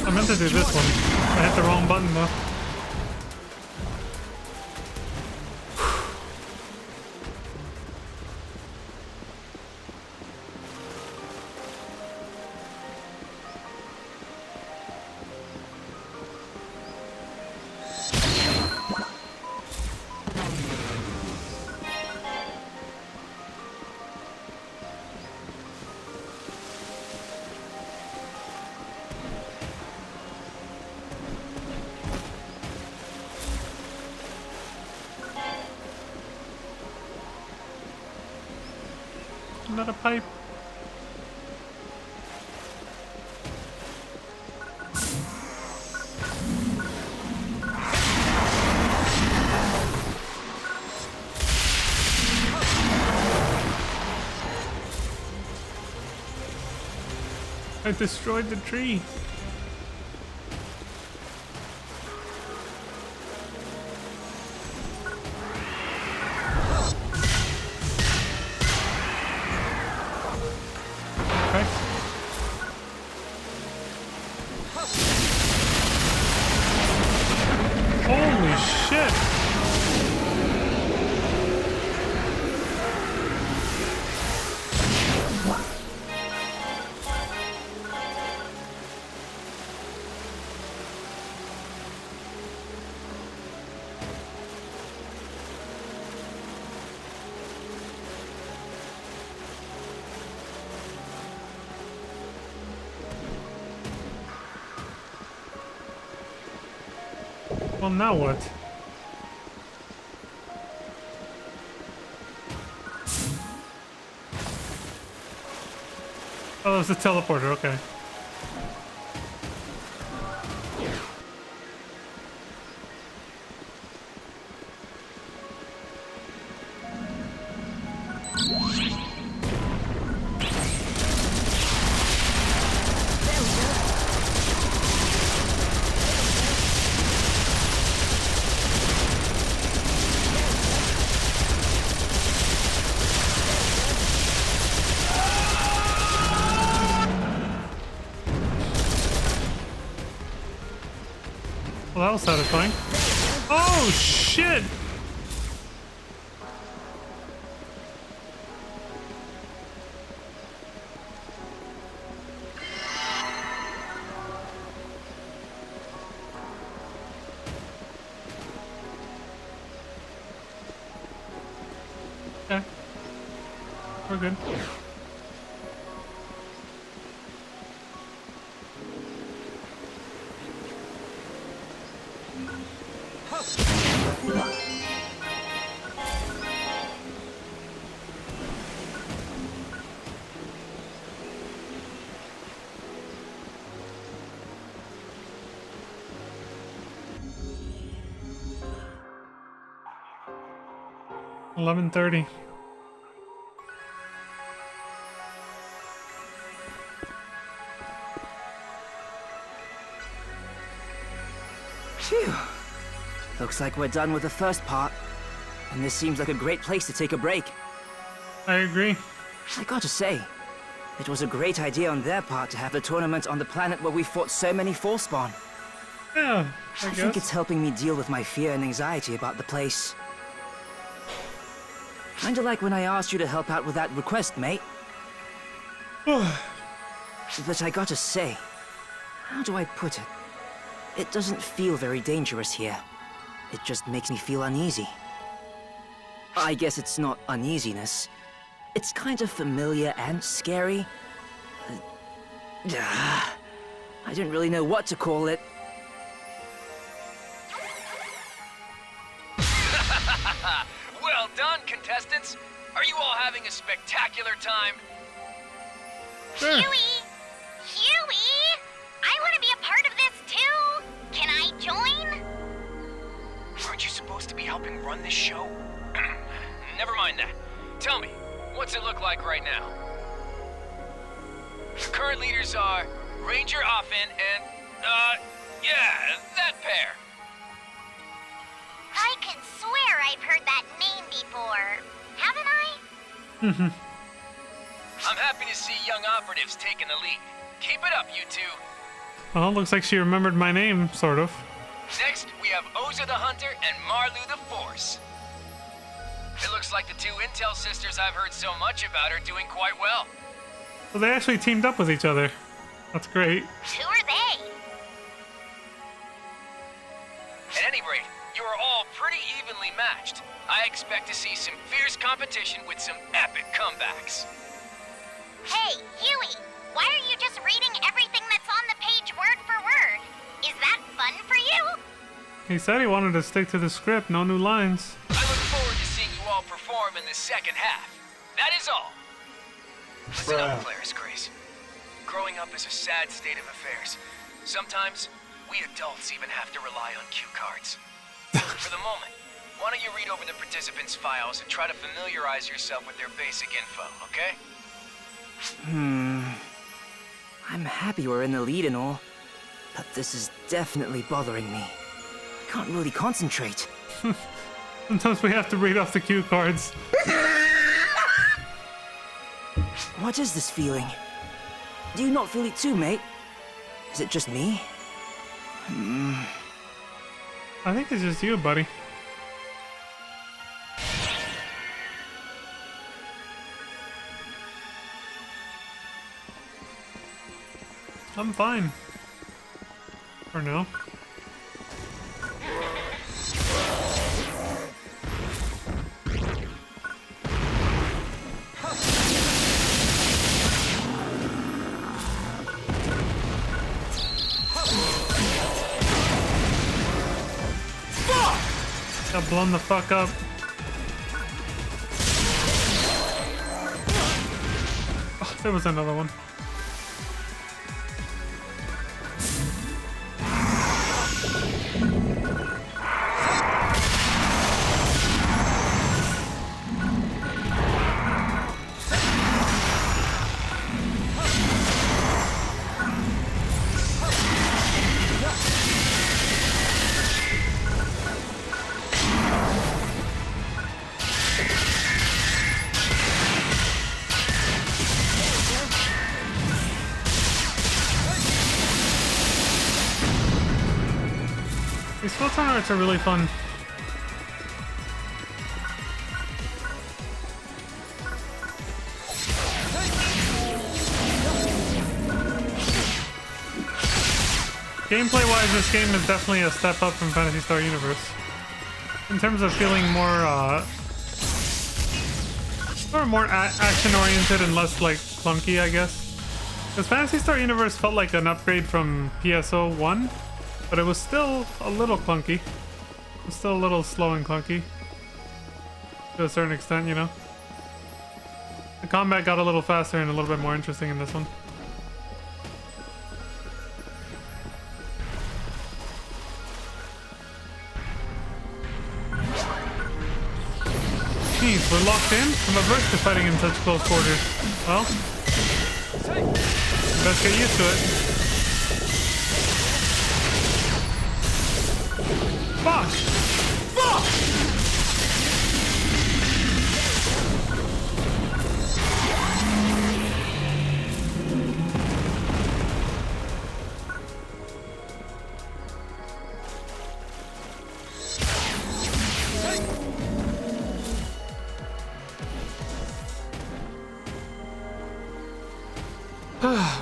I meant to do this one. I hit the wrong button though. Not a pipe. I destroyed the tree. Holy shit! Well, now what? Oh, there's a teleporter, okay. Well, that was satisfying. Oh, shit! Okay. We're good. $11:30. Phew. Looks like we're done with the first part. And this seems like a great place to take a break. I agree. I gotta say, it was a great idea on their part to have the tournament on the planet where we fought so many Forspawn. Yeah, I think it's helping me deal with my fear and anxiety about the place. Kinda like when I asked you to help out with that request, mate. But I gotta say, how do I put it? It doesn't feel very dangerous here. It just makes me feel uneasy. I guess it's not uneasiness. It's kind of familiar and scary. I don't really know what to call it. Well done, contestants! Are you all having a spectacular time? Huey! helping run this show? Never mind that. Tell me, what's it look like right now? The current leaders are Ranger Offen and, yeah, that pair. I can swear I've heard that name before. Haven't I? I'm happy to see young operatives taking the lead. Keep it up, you two. Well, looks like she remembered my name, sort of. Next, we have Oza the Hunter and Marlu the Force. It looks like the two Intel sisters I've heard so much about are doing quite well. So they actually teamed up with each other. That's great. Who are they? At any rate, you are all pretty evenly matched. I expect to see some fierce competition with some epic comebacks. Hey, Yui, why are you just reading everything that's on the page word for word? Is that fun for you? He said he wanted to stick to the script, no new lines. I look forward to seeing you all perform in the second half. That is all. Listen up, Claris Grace. Growing up is a sad state of affairs. Sometimes, we adults even have to rely on cue cards. For the moment, why don't you read over the participants' files and try to familiarize yourself with their basic info, okay? I'm happy we're in the lead and all, but this is definitely bothering me. I can't really concentrate. Sometimes we have to read off the cue cards. What is this feeling? Do you not feel it too, mate? Is it just me? I think it's just you, buddy. I'm fine. For now. Got blown the fuck up. Oh, there was another one. These Photon arts are really fun. Gameplay-wise, this game is definitely a step up from Phantasy Star Universe. In terms of feeling more, more action-oriented and less, like, clunky, I guess. Because Phantasy Star Universe felt like an upgrade from PSO 1. But it was still a little clunky. It was still a little slow and clunky. To a certain extent, you know. The combat got a little faster and a little bit more interesting in this one. Jeez, we're locked in? I'm averse to fighting in such close quarters. Well, best get used to it. Fuck! Fuck!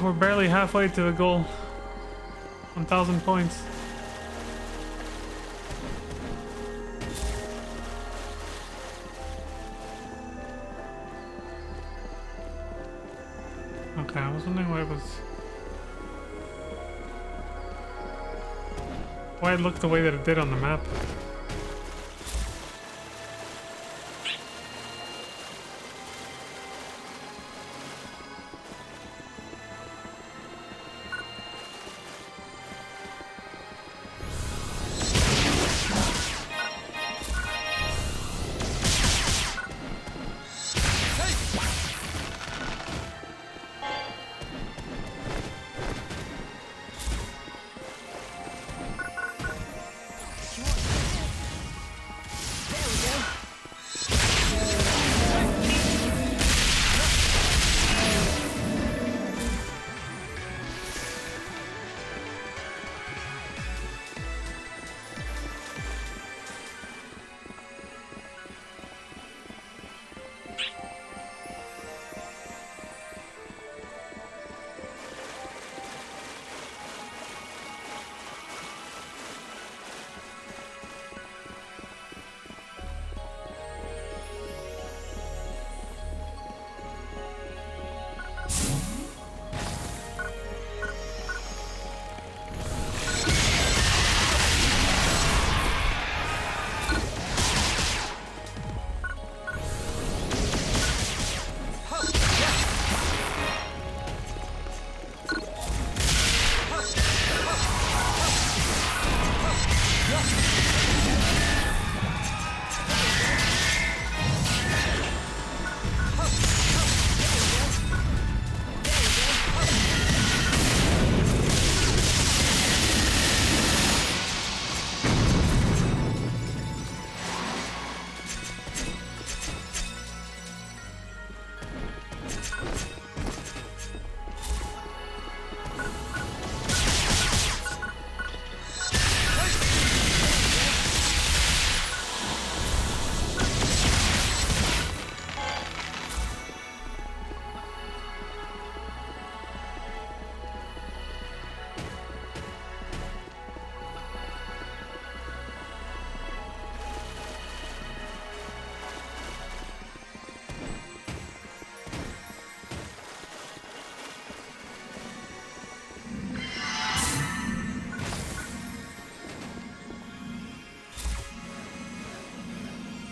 We're barely halfway to the goal. 1,000 points. Okay, I was wondering why it looked the way that it did on the map.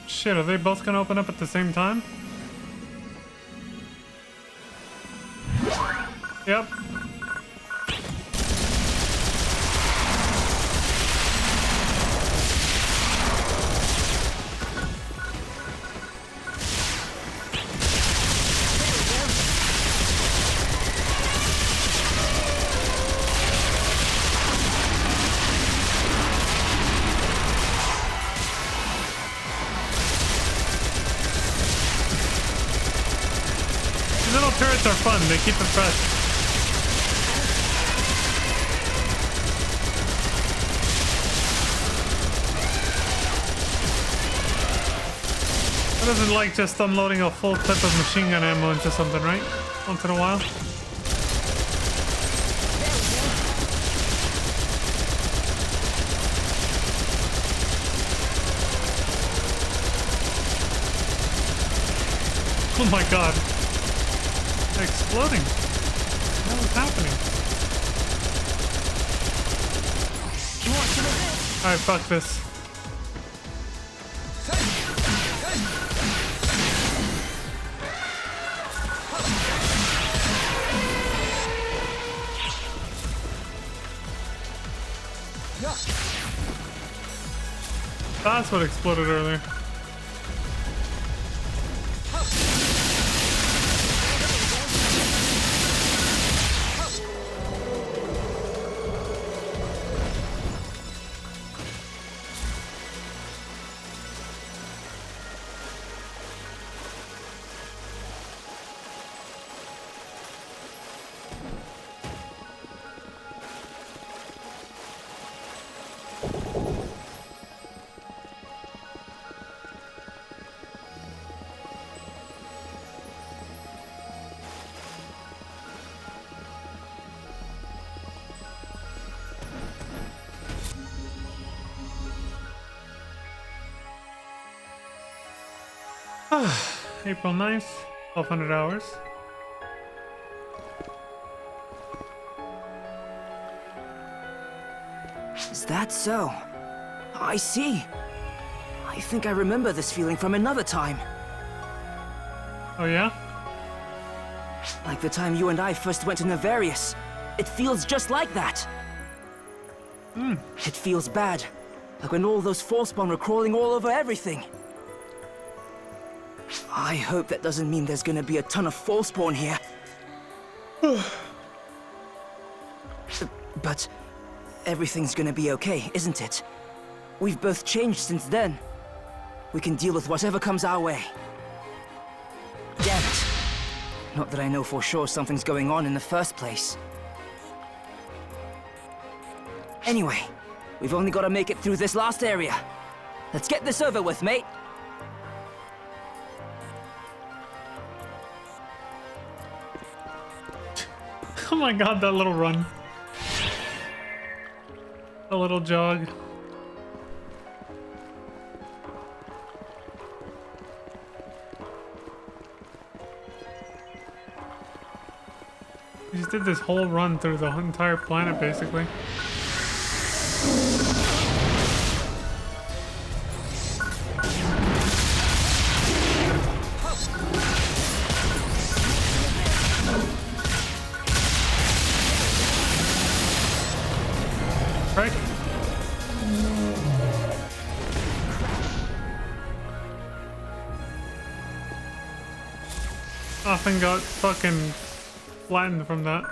Shit, are they both gonna open up at the same time? Yep. Turrets are fun, they keep it fresh. Who doesn't like just unloading a full clip of machine gun ammo into something, right? Once in a while. Oh my god. Exploding. What was happening? Alright, fuck this. That's what exploded earlier. April 9th, 1200 hours. Is that so? I see. I think I remember this feeling from another time. Oh yeah? Like the time you and I first went to Nefarious. It feels just like that. It feels bad. Like when all those Falspawn were crawling all over everything. I hope that doesn't mean there's gonna be a ton of Falspawn here. But everything's gonna be okay, isn't it? We've both changed since then. We can deal with whatever comes our way. Damn it. Not that I know for sure something's going on in the first place. Anyway, we've only got to make it through this last area. Let's get this over with, mate. Oh my god, that little run. A little jog. He just did this whole run through the entire planet, basically. Right? Often got fucking flattened from that.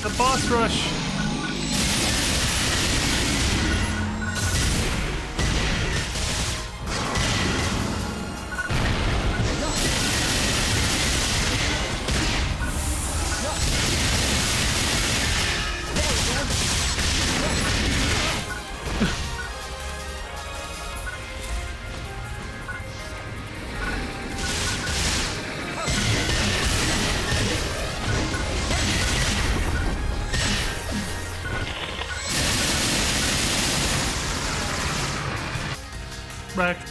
The boss rush. Wrecked.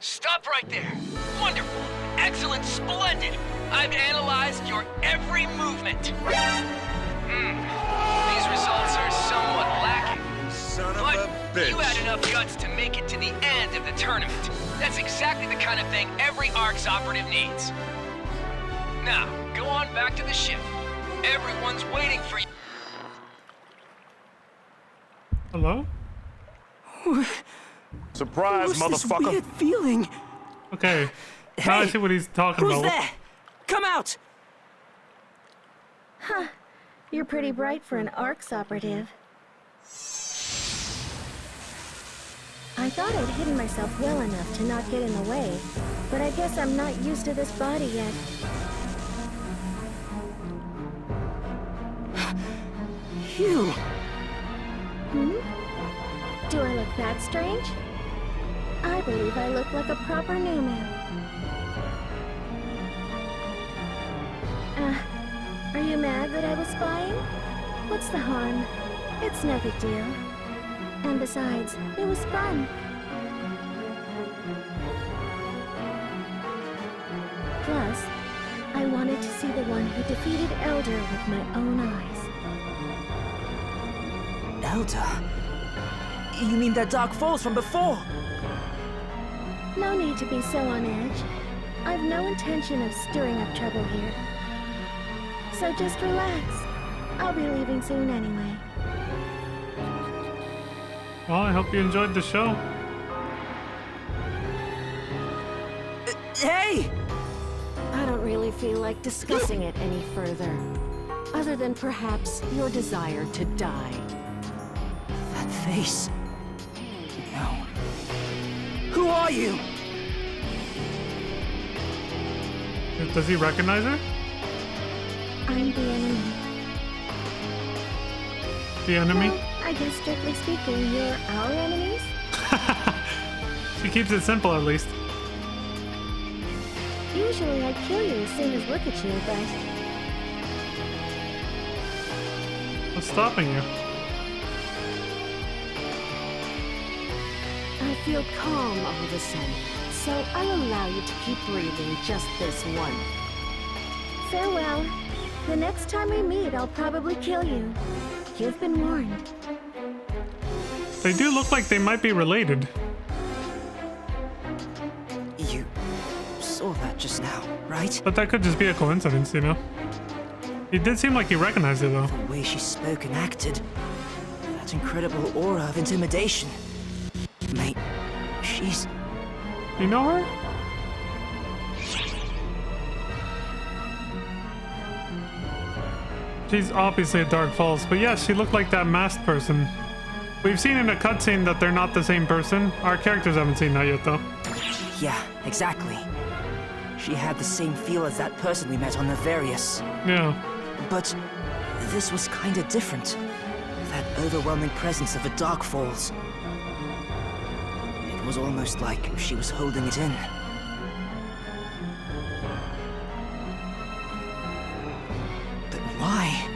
Stop right there. Wonderful. Excellent. Splendid. I've analyzed your every movement. These results are somewhat lacking. Son of But a bitch. you had enough guts to make it to the end of the tournament. That's exactly the kind of thing every ARC's operative needs. Now, go on back to the ship. Everyone's waiting for you. Hello? Surprise, motherfucker. Weird feeling. Okay. Now I Hey, see what he's talking Who's about. there? Come out! Huh. You're pretty bright for an ARC's operative. I thought I'd hidden myself well enough to not get in the way, but I guess I'm not used to this body yet. You! Hmm? Do I look that strange? I believe I look like a proper newman. Are you mad that I was spying? What's the harm? It's no big deal. And besides, it was fun. Plus, I wanted to see the one who defeated Elder with my own eyes. Elder? You mean that Dark Falls from before? No need to be so on edge. I've no intention of stirring up trouble here. So just relax. I'll be leaving soon anyway. Well, I hope you enjoyed the show. Hey! I don't really feel like discussing it any further. Other than perhaps your desire to die. That face. No. Who are you? Does he recognize her? I'm the enemy. The enemy? Well, I guess strictly speaking, you're our enemies? She keeps it simple at least. Usually I'd kill you as soon as look at you, but... What's stopping you? I feel calm all of a sudden, so I'll allow you to keep breathing just this one. Farewell. The next time we meet, I'll probably kill you. You've been warned. They do look like they might be related. You saw that just now, right? But that could just be a coincidence, you know? He did seem like he recognized her, though. The way she spoke and acted. That incredible aura of intimidation. Mate, she's... You know her? She's obviously a Dark Falls, but yes, she looked like that masked person. We've seen in a cutscene that they're not the same person. Our characters haven't seen that yet, though. Yeah, exactly. She had the same feel as that person we met on Nefarious. Yeah. But this was kinda different. That overwhelming presence of the Dark Falls. It was almost like she was holding it in. But why?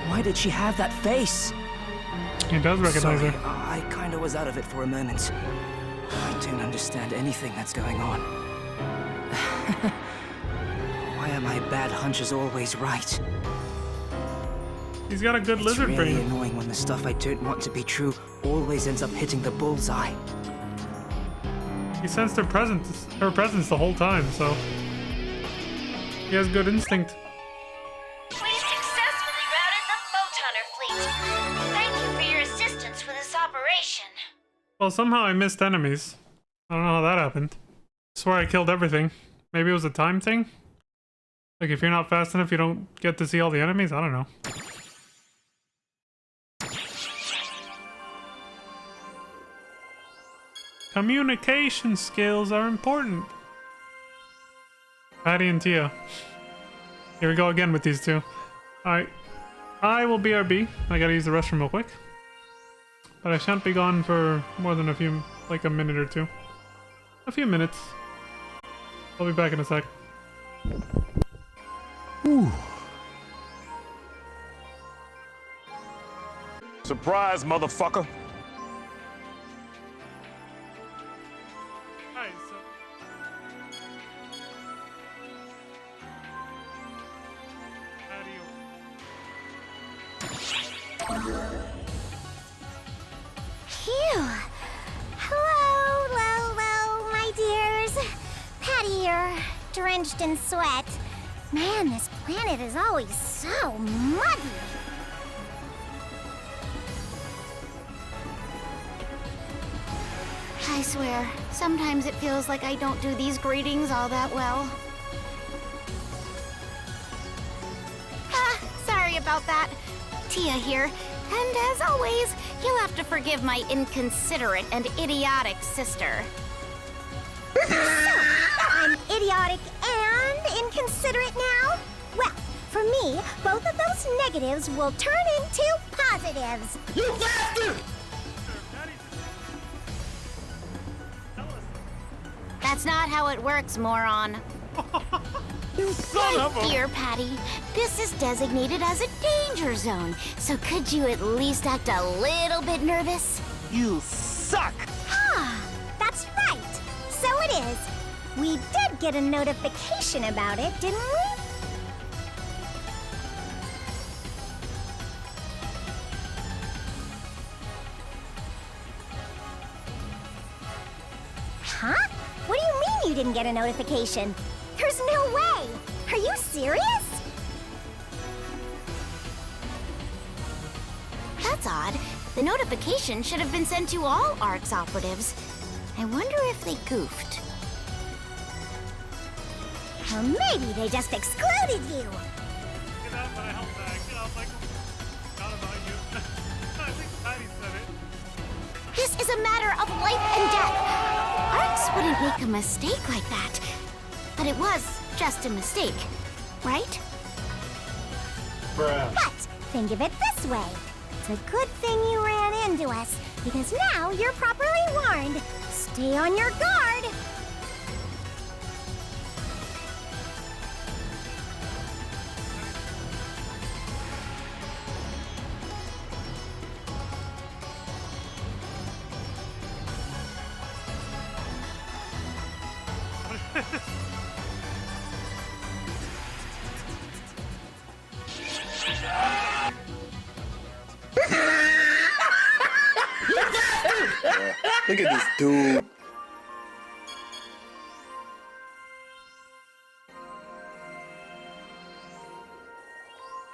Why did she have that face? He does recognize Sorry, her. I kinda was out of it for a moment. I don't understand anything that's going on. Why are my bad hunches always right? He's got a good lizard It's really brain. annoying when the stuff I don't want to be true always ends up hitting the bullseye. He sensed her presence the whole time, so he has good instinct. We successfully routed the Photoner fleet. Thank you for your assistance with this operation. Well, somehow I missed enemies. I don't know how that happened. I swear I killed everything. Maybe it was a time thing? Like if you're not fast enough, you don't get to see all the enemies? I don't know. Communication skills are important. Patty and Tia. Here we go again with these two. Alright. I will BRB. I gotta use the restroom real quick. But I shan't be gone for more than like a minute or two. A few minutes. I'll be back in a sec. Whew. Surprise, motherfucker. Alright, so... Phew. Hello, my dears. Patty here, drenched in sweat. Man, this planet is always so muddy. I swear, sometimes it feels like I don't do these greetings all that well. Sorry about that. Tia here, and as always, you'll have to forgive my inconsiderate and idiotic sister. So, I'm idiotic and inconsiderate now? Well, for me, both of those negatives will turn into positives. You bastard! That's not how it works, moron. You son of a... Dear Patty, this is designated as a danger zone, so could you at least act a little bit nervous? You suck! Ah, that's right. So it is. We did get a notification about it, didn't we? Huh? What do you mean you didn't get a notification? There's no way! Are you serious? That's odd. The notification should have been sent to all ARC's operatives. I wonder if they goofed. Or maybe they just excluded you! Get out, but I held back. Get out, Michael. Not about you. I think Patty said it. This is a matter of life and death. ARCs wouldn't make a mistake like that. But it was just a mistake, right? Bruh. But think of it this way. It's a good thing you ran into us, because now you're properly warned. Stay on your guard. Look at this dude.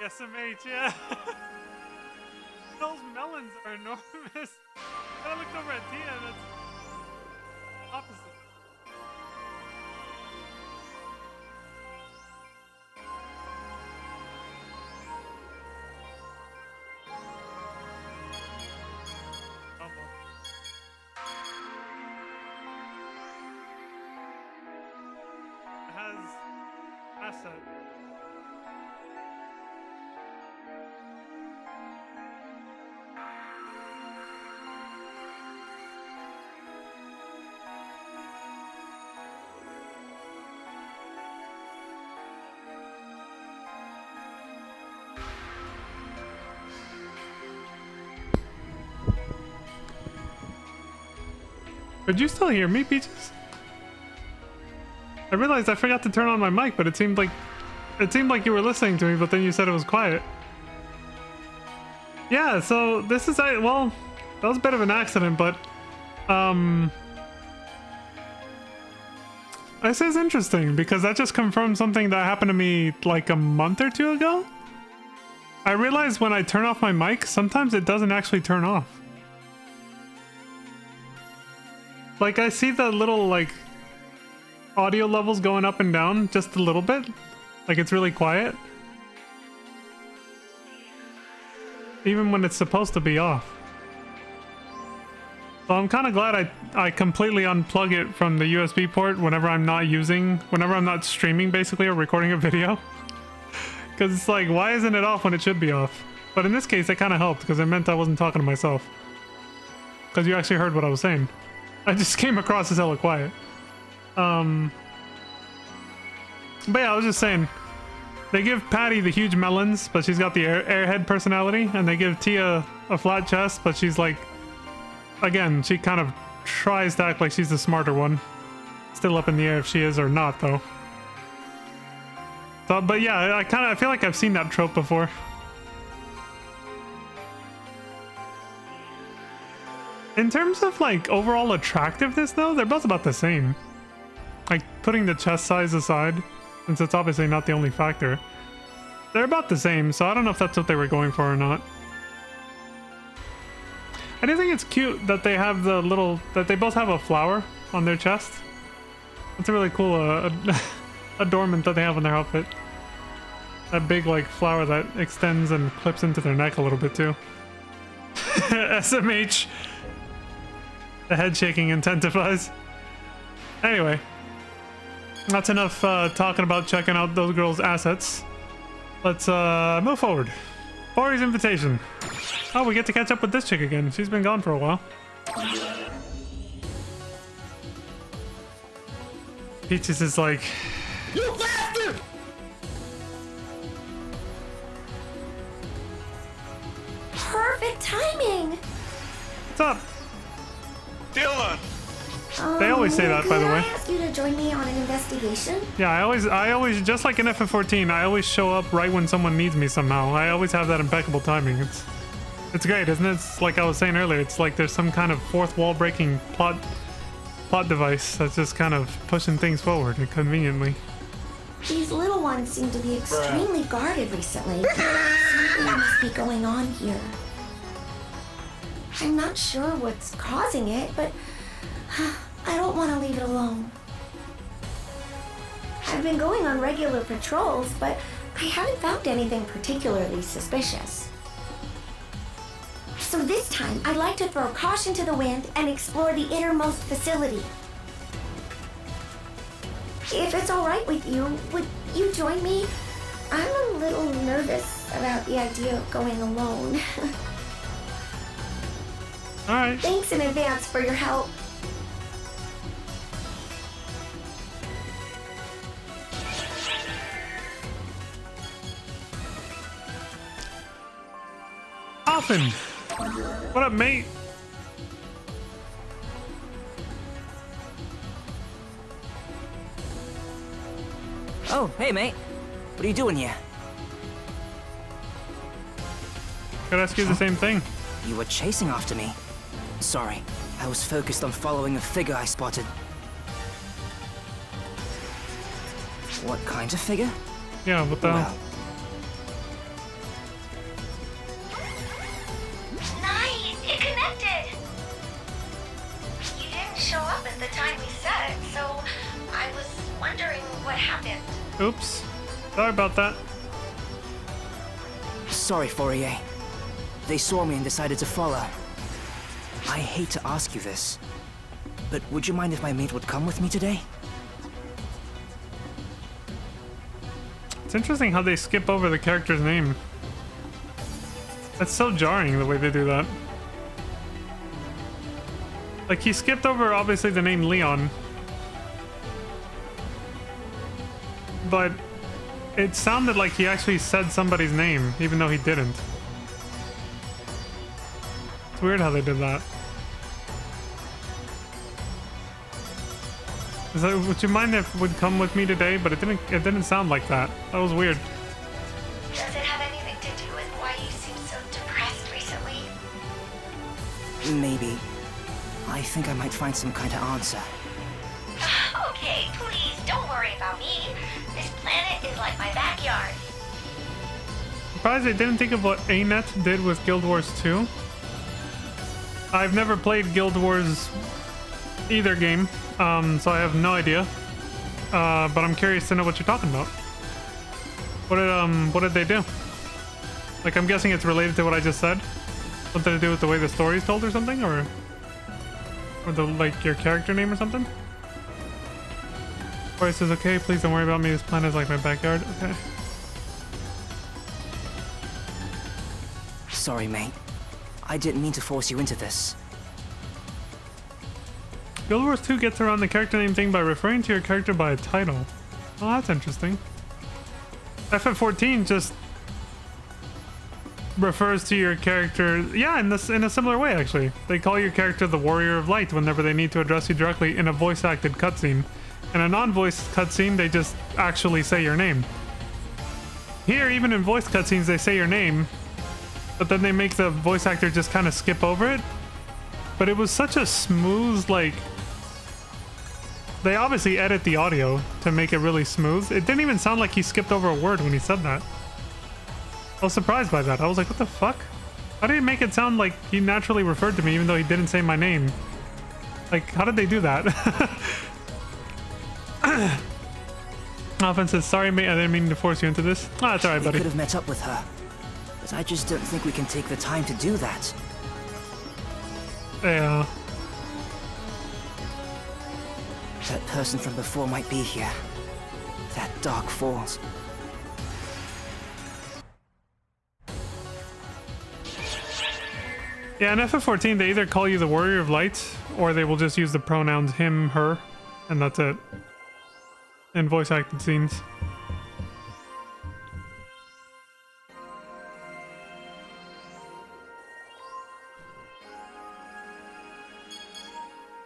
SMH, yeah. Those melons are enormous. I looked over at Tia and that's opposite. Has asset. Could you still hear me, Peaches? I realized I forgot to turn on my mic, but it seemed like you were listening to me, but then you said it was quiet. Yeah, so this is well, that was a bit of an accident, but this is interesting because that just confirmed something that happened to me like a month or two ago. I realized when I turn off my mic, sometimes it doesn't actually turn off. Like, I see the little, like, audio levels going up and down just a little bit. Like, it's really quiet. Even when it's supposed to be off. So I'm kind of glad I completely unplug it from the USB port whenever I'm not streaming, basically, or recording a video. Because it's like, why isn't it off when it should be off? But in this case, it kind of helped, because it meant I wasn't talking to myself. Because you actually heard what I was saying. I just came across as hella quiet. But yeah, I was just saying, they give Patty the huge melons, but she's got the airhead personality, and they give Tia a flat chest, but she's like, again, she kind of tries to act like she's the smarter one. Still up in the air if she is or not, though. So, but yeah, I feel like I've seen that trope before. In terms of like overall attractiveness, though, they're both about the same. Like, putting the chest size aside, since it's obviously not the only factor, they're about the same, so I don't know if that's what they were going for or not. I do think it's cute that they have that they both have a flower on their chest. That's a really cool adornment that they have on their outfit. That big, like, flower that extends and clips into their neck a little bit, too. SMH. The head shaking intensifies. Anyway. That's enough talking about checking out those girls' assets. Let's move forward. Ori's invitation. Oh, we get to catch up with this chick again. She's been gone for a while. Peaches is like... You bastard! Perfect timing! What's up? Dylan! They always say that, by the way. Can I ask you to join me on an investigation? Yeah, I always, just like in FF14, I always show up right when someone needs me somehow. I always have that impeccable timing. It's great, isn't it? It's like I was saying earlier, it's like there's some kind of fourth wall breaking plot device that's just kind of pushing things forward conveniently. These little ones seem to be extremely guarded recently. Something must be going on here. I'm not sure what's causing it, but I don't want to leave it alone. I've been going on regular patrols, but I haven't found anything particularly suspicious. So this time, I'd like to throw caution to the wind and explore the innermost facility. If it's all right with you, would you join me? I'm a little nervous about the idea of going alone. All right. Thanks in advance for your help. Often. What up, mate? Oh, hey, mate. What are you doing here? Could ask you the same thing. You were chasing after me. Sorry, I was focused on following a figure I spotted. What kind of figure? Yeah, what the hell? Nice! It connected! You didn't show up at the time we said, so I was wondering what happened. Oops. Sorry about that. Sorry, Fourier. They saw me and decided to follow. I hate to ask you this, but would you mind if my mate would come with me today? It's interesting how they skip over the character's name. That's so jarring the way they do that. Like, he skipped over, obviously, the name Leon. But it sounded like he actually said somebody's name, even though he didn't. It's weird how they did that. Would you mind if it would come with me today? But it didn't sound like that. That was weird. Does it have anything to do with why you seem so depressed recently? Maybe. I think I might find some kind of answer. Okay, please, don't worry about me. This planet is like my backyard. Surprised they didn't think of what ANET did with Guild Wars 2. I've never played Guild Wars either game, so I have no idea. But I'm curious to know what you're talking about. What did they do? Like, I'm guessing it's related to what I just said. Something to do with the way the story is told or something, or the, like, your character name or something? Or it says, okay, please don't worry about me. This planet is like my backyard. Okay. Sorry, mate. I didn't mean to force you into this. Guild Wars 2 gets around the character name thing by referring to your character by a title. Oh, that's interesting. FF14 just refers to your character, yeah, in a similar way, actually. They call your character the Warrior of Light whenever they need to address you directly in a voice-acted cutscene. In a non-voice cutscene, they just actually say your name. Here, even in voice cutscenes, they say your name, but then they make the voice actor just kind of skip over it. But it was such a smooth, like... They obviously edit the audio to make it really smooth. It didn't even sound like he skipped over a word when he said that. I was surprised by that. I was like, what the fuck? How did he make it sound like he naturally referred to me even though he didn't say my name? Like, how did they do that? Offense says, sorry mate, I didn't mean to force you into this. Oh, that's alright, buddy. We could have met up with her, but I just don't think we can take the time to do that. Yeah. That person from before might be here. That Dark Falls. Yeah, in FF14, they either call you the Warrior of Light, or they will just use the pronouns him, her, and that's it. In voice-acted scenes.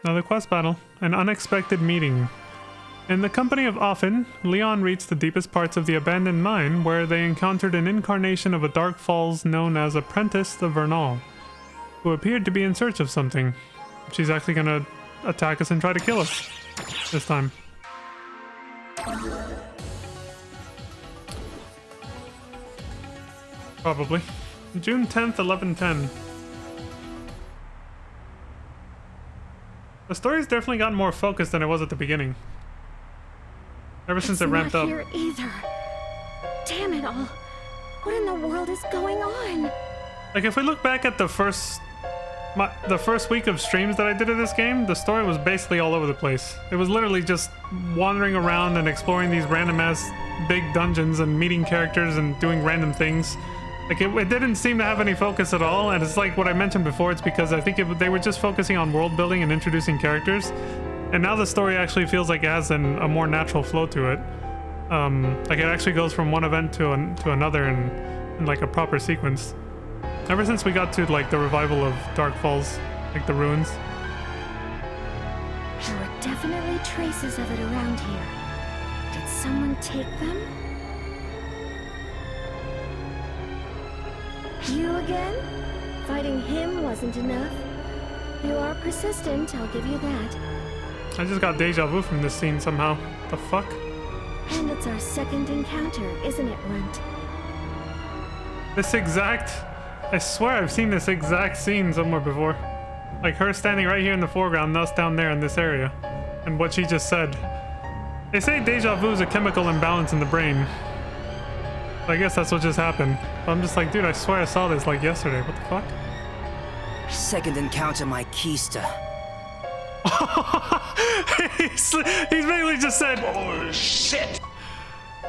Another quest battle. An unexpected meeting. In the company of Offen, Leon reached the deepest parts of the abandoned mine, where they encountered an incarnation of a Dark Falls known as Apprentice the Vernal, who appeared to be in search of something. She's actually gonna attack us and try to kill us this time. Probably. June 10th, 11:10. The story's definitely gotten more focused than it was at the beginning. Ever since it ramped up. Here either. Damn it all. What in the world is going on? Like, if we look back at the first week of streams that I did of this game, the story was basically all over the place. It was literally just wandering around and exploring these random ass big dungeons and meeting characters and doing random things. Like, it didn't seem to have any focus at all, and it's like what I mentioned before, it's because I think they were just focusing on world building and introducing characters, and now the story actually feels like it has a more natural flow to it. Like, it actually goes from one event to another in like a proper sequence. Ever since we got to like the revival of Dark Falls, like the ruins. There were definitely traces of it around here. Did someone take them? You again? Fighting him wasn't enough. You are persistent, I'll give you that. I just got deja vu from this scene somehow. The fuck? And it's our second encounter, isn't it, Runt? I swear I've seen this exact scene somewhere before. Like her standing right here in the foreground, us down there in this area. And what she just said. They say deja vu is a chemical imbalance in the brain. I guess that's what just happened. But I'm just like, dude, I swear I saw this like yesterday. What the fuck? Second encounter, my keister. He's basically just said, Oh, shit!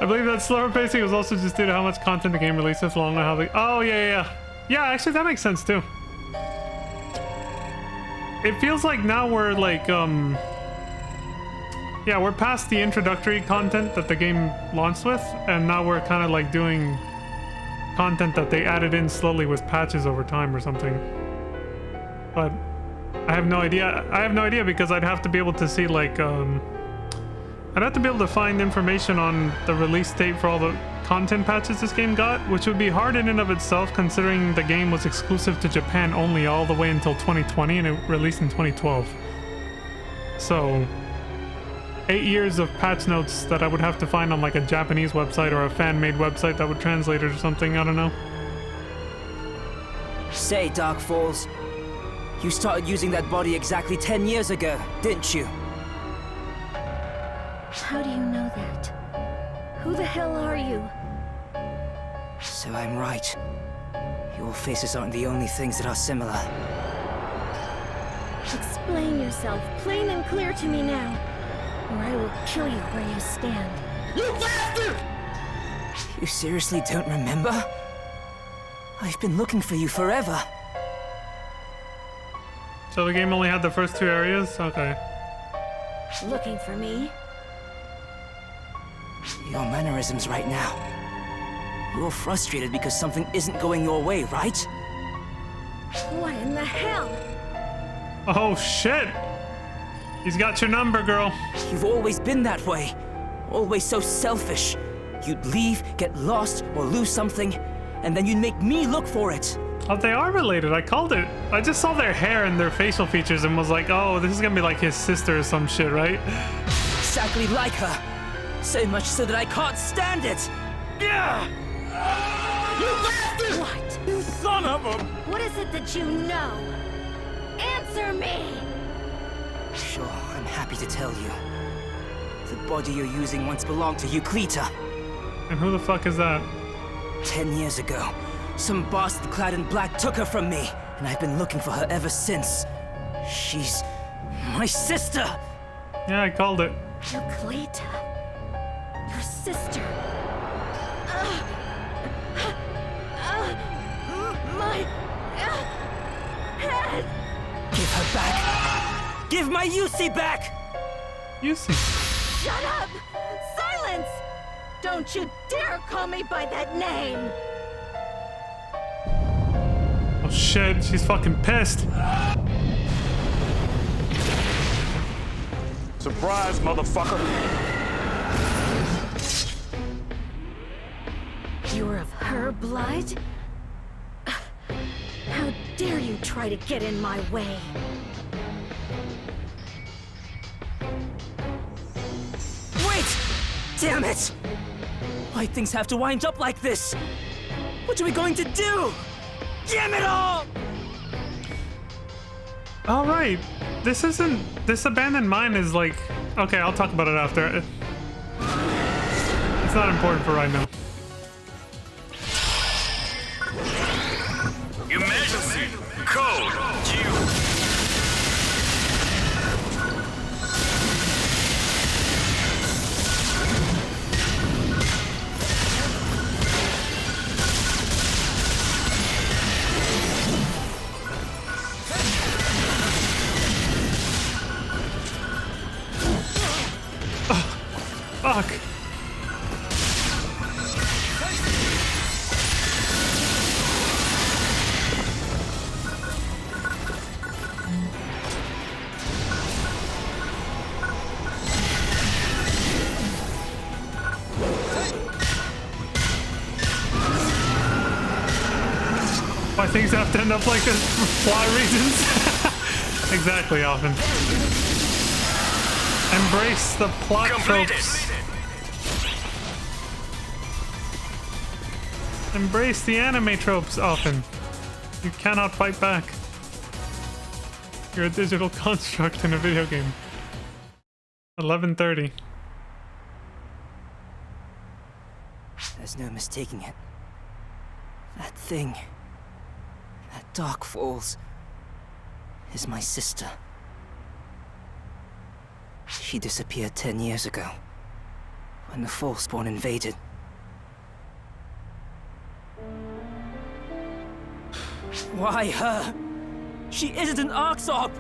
I believe that slower pacing was also just due to how much content the game releases along with how they... Oh, yeah. Yeah, actually, that makes sense, too. It feels like now we're, like, yeah, we're past the introductory content that the game launched with, and now we're kind of, like, doing content that they added in slowly with patches over time or something. But I have no idea. I have no idea because I'd have to be able to see, like, I'd have to be able to find information on the release date for all the content patches this game got, which would be hard in and of itself considering the game was exclusive to Japan only all the way until 2020 and it released in 2012. So 8 years of patch notes that I would have to find on like a Japanese website or a fan-made website that would translate it or something, I don't know. Say, Dark Falls, You started using that body exactly 10 years ago, didn't you? How do you know that? Who the hell are you? So I'm right. Your faces aren't the only things that are similar. Explain yourself plain and clear to me now, or I will kill you where you stand. You bastard! You seriously don't remember? I've been looking for you forever. So the game only had the first 2 areas? Okay. Looking for me? Your mannerisms right now. You're frustrated because something isn't going your way, right? What in the hell? Oh shit! He's got your number, girl. You've always been that way. Always so selfish. You'd leave, get lost, or lose something, and then you'd make me look for it. Oh, they are related. I called it. I just saw their hair and their facial features and was like, oh, this is gonna be like his sister or some shit, right? Exactly like her. So much so that I can't stand it. Yeah! You bastard! What? You son of a... What is it that you know? Answer me! Sure, I'm happy to tell you. The body you're using once belonged to Euclita. And who the fuck is that? 10 years ago, some bastard clad in black took her from me, and I've been looking for her ever since. She's my sister! Yeah, I called it. Euclita. Your sister. My head. Give her back! Give my Yusi back! Yusi. Shut up! Silence! Don't you dare call me by that name! Oh shit, she's fucking pissed. Surprise, motherfucker. You're of her blood? How dare you try to get in my way? Wait! Damn it! Why things have to wind up like this? What are we going to do? Damn it all! All right, this abandoned mine is like, okay, I'll talk about it after. It's not important for right now. Emergency code Q. Fuck. Why things have to end up like this for plot reasons? Exactly, often. Embrace the plot tropes. Embrace the anime tropes, often. You cannot fight back. You're a digital construct in a video game. 11:30. There's no mistaking it. That thing, that Dark Falls, is my sister. She disappeared 10 years ago, when the Falseborn invaded. Why her? She isn't an Arxop!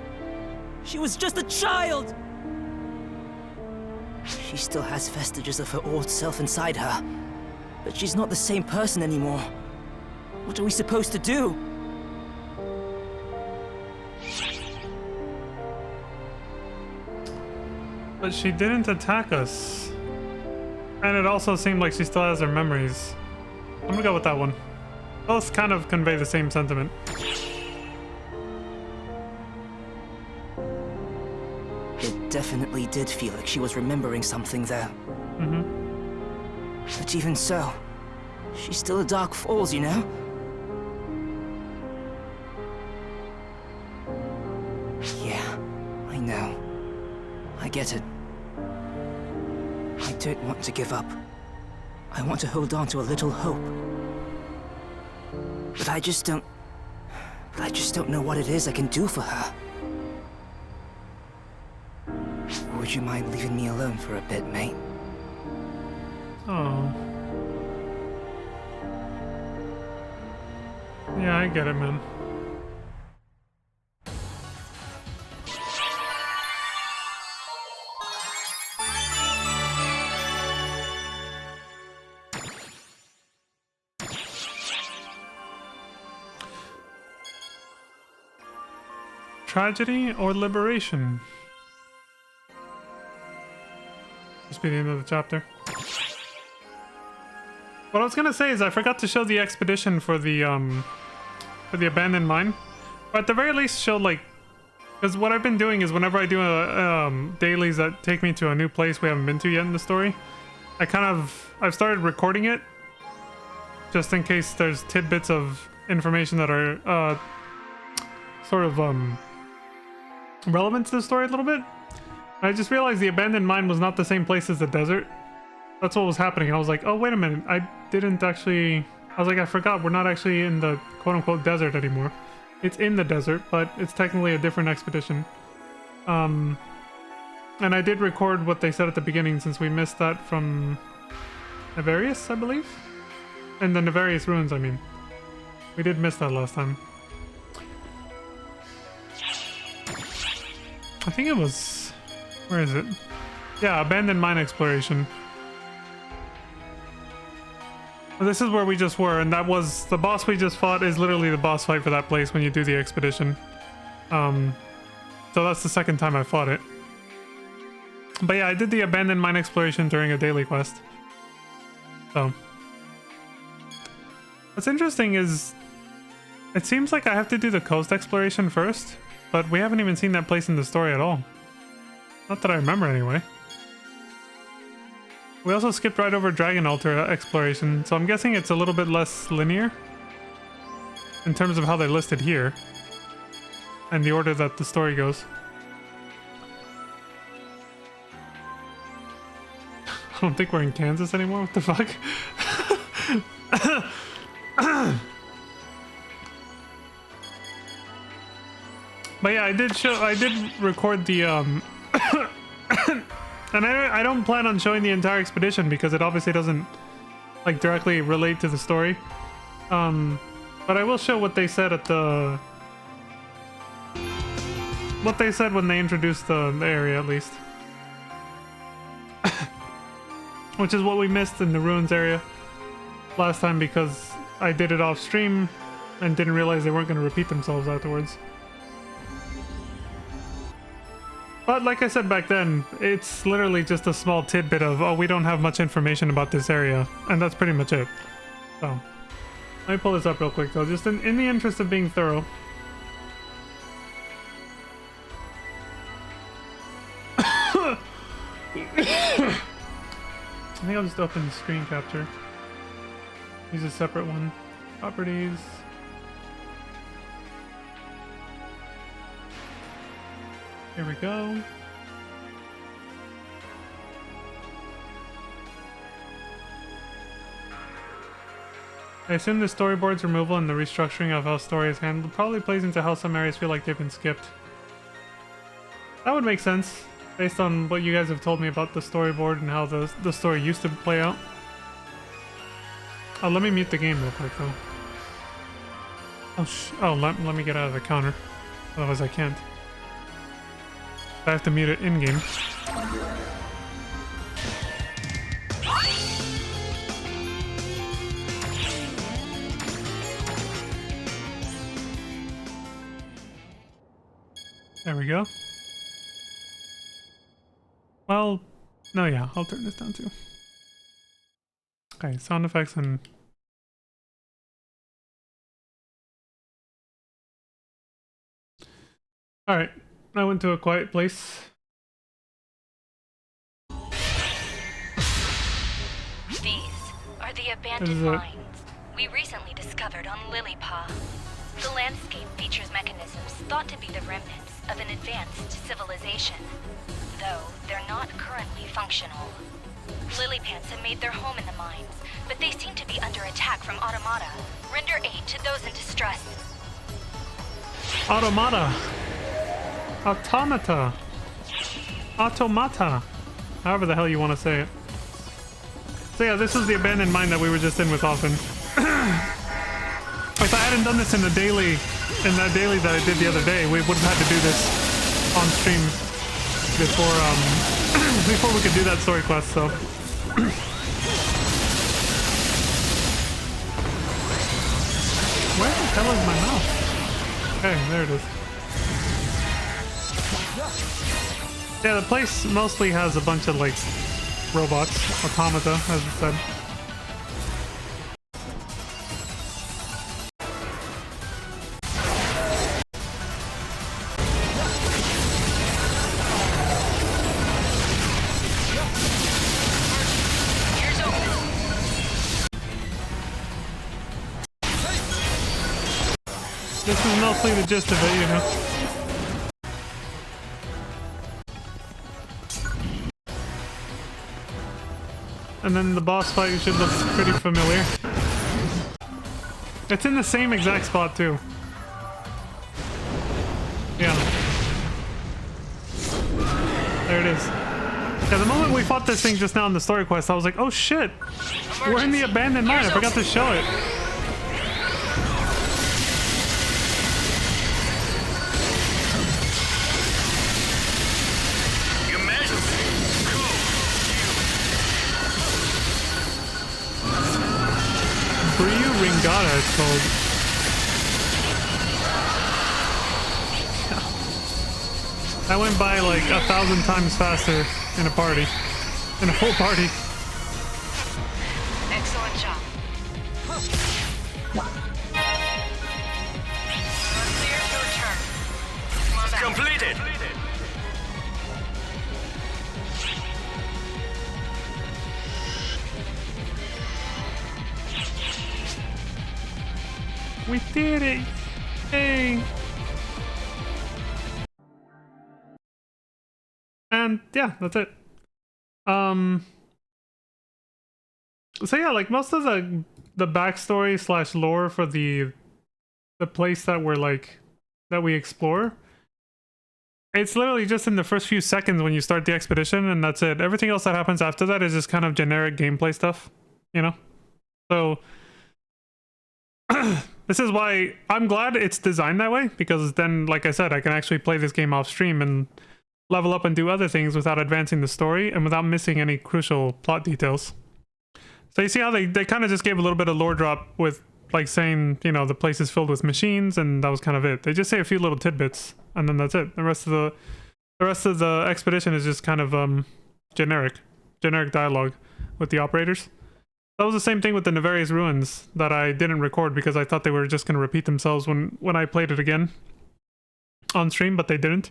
She was just a child! She still has vestiges of her old self inside her, but she's not the same person anymore. What are we supposed to do? But she didn't attack us. And it also seemed like she still has her memories. I'm gonna go with that one. Both kind of convey the same sentiment. It definitely did feel like she was remembering something there. Mm-hmm. But even so, she's still a Dark Falls, you know? know. I get it. I don't want to give up. I want to hold on to a little hope. But I just don't know what it is I can do for her. Would you mind leaving me alone for a bit, mate? Oh. Yeah, I get it, man. Tragedy or liberation? Must be the end of the chapter. What I was gonna say is I forgot to show the expedition for the abandoned mine. Or at the very least show, like, because what I've been doing is whenever I do dailies that take me to a new place we haven't been to yet in the story, I've started recording it just in case there's tidbits of information that are sort of relevant to the story a little bit. I just realized the abandoned mine was not the same place as the desert. That's what was happening. I was like, oh, wait a minute. I forgot we're not actually in the quote-unquote desert anymore. It's in the desert, but it's technically a different expedition. And I did record what they said at the beginning since we missed that from Nefarious, I believe? And the Nefarious ruins, I mean. We did miss that last time. I think it was... Where is it? Yeah, abandoned mine exploration. Well, this is where we just were, and that was... The boss we just fought is literally the boss fight for that place when you do the expedition. So that's the second time I fought it. But yeah, I did the abandoned mine exploration during a daily quest. So... What's interesting is... It seems like I have to do the coast exploration first, but we haven't even seen that place in the story at all. Not that I remember anyway. We also skipped right over Dragon Altar exploration, so I'm guessing it's a little bit less linear in terms of how they're listed here and the order that the story goes. I don't think we're in Kansas anymore. What the fuck? But yeah, I did record the and I don't plan on showing the entire expedition because it obviously doesn't like directly relate to the story. But I will show what they said at the when they introduced the area, at least. Which is what we missed in the ruins area last time because I did it off stream and didn't realize they weren't going to repeat themselves afterwards. But like I said back then, it's literally just a small tidbit of, oh, we don't have much information about this area, and that's pretty much it. So, let me pull this up real quick though, just in the interest of being thorough. I think I'll just open the screen capture. Use a separate one. Properties. Here we go. I assume the storyboard's removal and the restructuring of how story is handled probably plays into how some areas feel like they've been skipped. That would make sense, based on what you guys have told me about the storyboard and how the story used to play out. Oh, let me mute the game real quick though. Oh, let me get out of the counter. Otherwise I can't. I have to mute it in-game. There we go. Well, no, yeah, I'll turn this down too. Okay, sound effects and... Alright, I went to a quiet place. These are the abandoned mines we recently discovered on Lilypaw. The landscape features mechanisms thought to be the remnants of an advanced civilization, though they're not currently functional. Lily-pants have made their home in the mines, but they seem to be under attack from automata. Render aid to those in distress. Automata. Automata. Automata. However the hell you want to say it. So yeah, this is the abandoned mine that we were just in with Hoffman. If I hadn't done this in that daily that I did the other day, we would have had to do this on stream before before we could do that story quest, so. Where the hell is my mouse? Okay, there it is. Yeah, the place mostly has a bunch of like robots, automata, as it said. This is mostly the gist of it, you know. And then the boss fight should look pretty familiar. It's in the same exact spot too. Yeah. There it is. Yeah, the moment we fought this thing just now in the story quest, I was like, oh shit! We're in the abandoned mine, I forgot to show it. Ringata, it's called. I went by like 1,000 times faster in a party. In a full party. Excellent job. Clear your turn. Come on back. Completed. We did it! Hey! And yeah, that's it. So yeah, like most of the backstory / lore for the place that we're like that we explore, it's literally just in the first few seconds when you start the expedition, and that's it. Everything else that happens after that is just kind of generic gameplay stuff, you know? So this is why I'm glad it's designed that way, because then, like I said, I can actually play this game off stream and level up and do other things without advancing the story and without missing any crucial plot details. So you see how they kind of just gave a little bit of lore drop with like saying, you know, the place is filled with machines, and that was kind of it. They just say a few little tidbits and then that's it. The rest of the expedition is just kind of generic dialogue with the operators. That was the same thing with the Neveri's ruins that I didn't record because I thought they were just going to repeat themselves when I played it again on stream, but they didn't.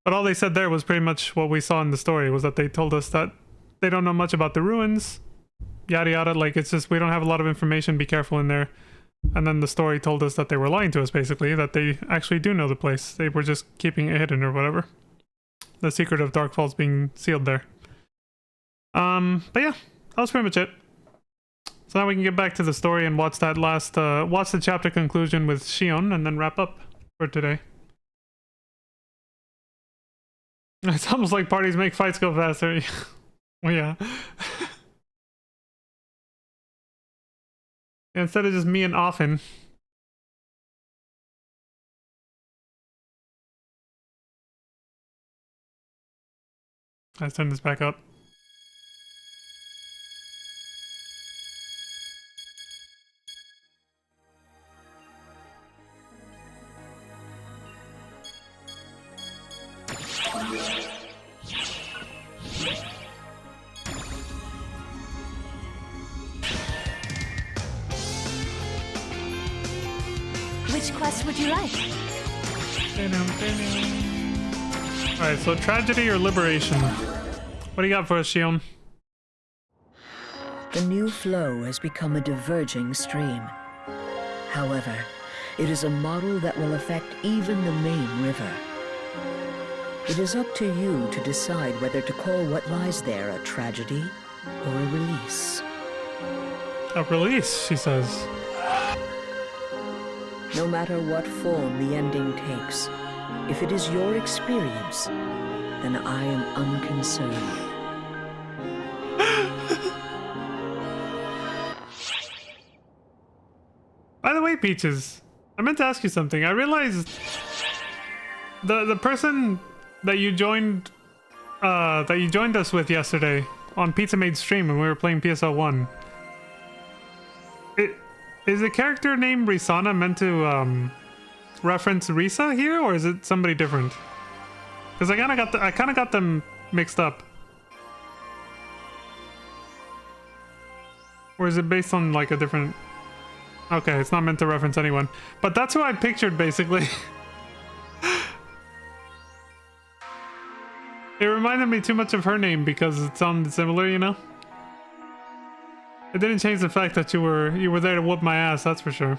But all they said there was pretty much what we saw in the story, was that they told us that they don't know much about the ruins, yada yada, like it's just we don't have a lot of information, be careful in there. And then the story told us that they were lying to us, basically, that they actually do know the place. They were just keeping it hidden or whatever. The secret of Dark Falls being sealed there. But yeah, that was pretty much it. So now we can get back to the story and watch that last, watch the chapter conclusion with Shion and then wrap up for today. It's almost like parties make fights go faster. Well, yeah. Instead of just me and Offen. Let's turn this back up. Which quest would you like? Alright, so tragedy or liberation? What do you got for us, Shion? The new flow has become a diverging stream. However, it is a model that will affect even the main river. It is up to you to decide whether to call what lies there a tragedy or a release. A release, she says. No matter what form the ending takes, if it is your experience, then I am unconcerned. By the way, Peaches, I meant to ask you something. I realized the person that you joined us with yesterday on Pizza Maid's stream when we were playing PSL 1. Is the character name Risana meant to reference Risa here, or is it somebody different? Because I kind of got them mixed up. Or is it based on like a different? Okay, it's not meant to reference anyone, but that's who I pictured basically. It reminded me too much of her name because it sounded similar, you know? It didn't change the fact that you were there to whoop my ass, that's for sure.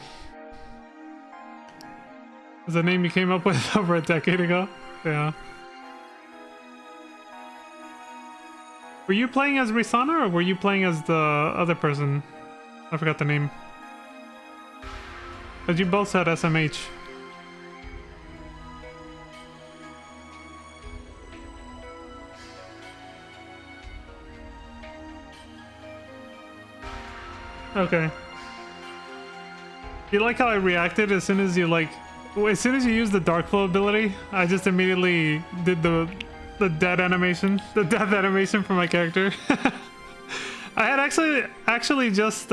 Was the name you came up with over a decade ago? Yeah. Were you playing as Risana or were you playing as the other person? I forgot the name. But you both said SMH. Okay. You like how I reacted as soon as you used the dark flow ability? I just immediately did the dead animation, the death animation for my character. I had actually just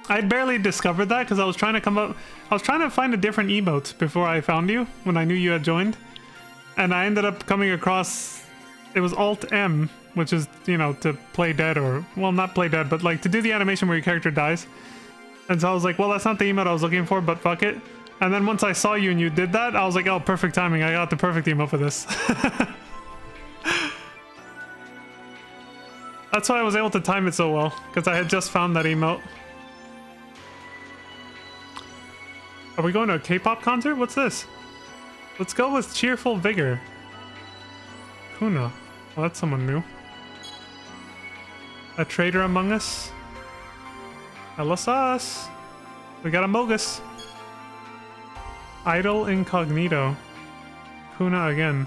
I barely discovered that because I was trying to find a different emote before I found you when I knew you had joined, and I ended up coming across, it was Alt M, which is, you know, to play dead, or well, not play dead, but like to do the animation where your character dies. And so I was like, well, that's not the emote I was looking for, but fuck it. And then once I saw you and you did that, I was like, oh, perfect timing. I got the perfect emote for this. That's why I was able to time it so well, because I had just found that emote. Are we going to a K-pop concert? What's this? Let's go with Cheerful Vigor. Kuna. Well, that's someone new. A traitor among us. Hello, sus. We got a Mogus. Idol Incognito. Kuna again.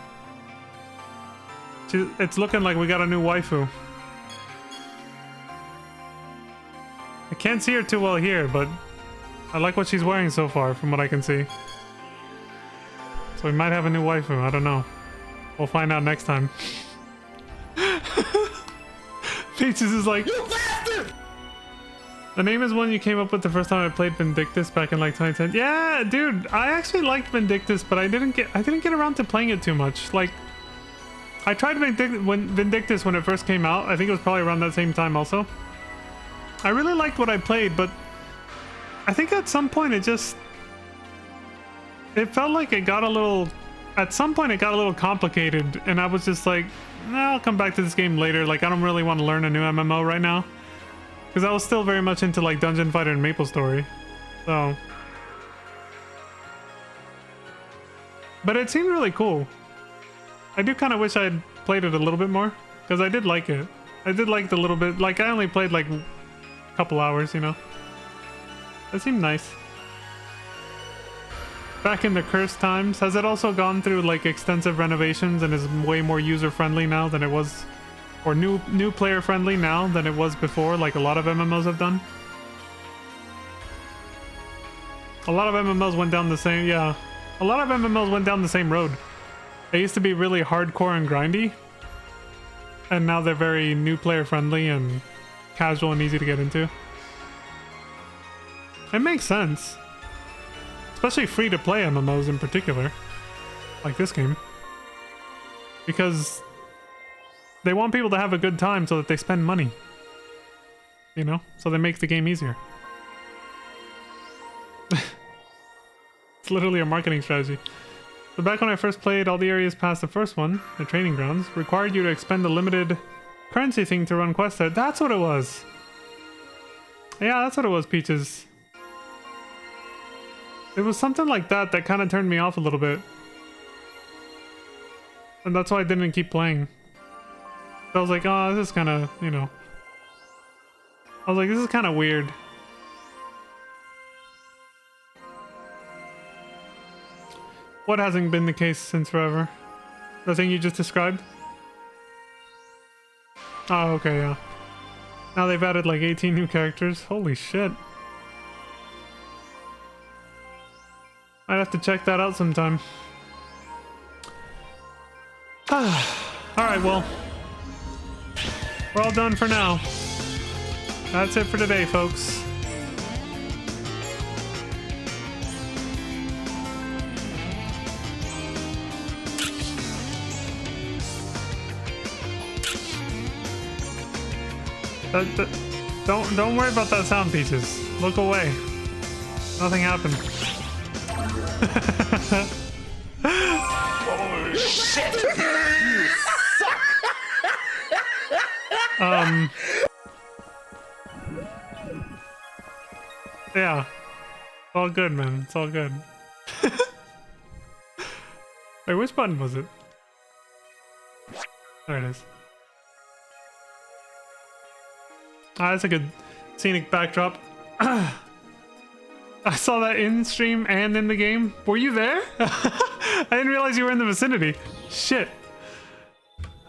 It's looking like we got a new waifu. I can't see her too well here, but I like what she's wearing so far, from what I can see. So we might have a new waifu, I don't know. We'll find out next time. Peaches is like, you bastard! The name is one you came up with the first time I played Vindictus back in like 2010. Yeah, dude, I actually liked Vindictus, but I didn't get around to playing it too much. Like, I tried Vindictus when it first came out. I think it was probably around that same time also. I really liked what I played, but I think at some point it felt like it got a little, at some point it got a little complicated, and I was just like, nah, I'll come back to this game later. Like, I don't really want to learn a new MMO right now, because I was still very much into like Dungeon Fighter and MapleStory. So, but it seemed really cool. I do kind of wish I had played it a little bit more, because I did like it. I did like the little bit, like I only played like a couple hours, you know. That seemed nice. Back in the cursed times, has it also gone through like extensive renovations and is way more user-friendly now than it was, or new player-friendly now than it was before, like a lot of MMOs have done? A lot of MMOs went down the same, yeah. A lot of MMOs went down the same road. They used to be really hardcore and grindy, and now they're very new player-friendly and casual and easy to get into. It makes sense. Especially free-to-play MMOs in particular. Like this game. Because they want people to have a good time so that they spend money. You know? So they make the game easier. It's literally a marketing strategy. So back when I first played, all the areas past the first one, the training grounds, required you to expend a limited currency thing to run quests there. That's what it was! Yeah, that's what it was, Peaches. It was something like that that kind of turned me off a little bit. And that's why I didn't keep playing. So I was like, oh, this is kind of, you know. I was like, this is kind of weird. What hasn't been the case since forever? The thing you just described? Oh, okay, yeah. Now they've added like 18 new characters. Holy shit. I'd have to check that out sometime. Alright, well. We're all done for now. That's it for today, folks. Don't worry about that sound, Peaches. Look away. Nothing happened. Oh shit! You suck! Yeah. It's all good, man. It's all good. Wait, which button was it? There it is. Ah, that's a good scenic backdrop. I saw that in stream and in the game. Were you there? I didn't realize you were in the vicinity. Shit.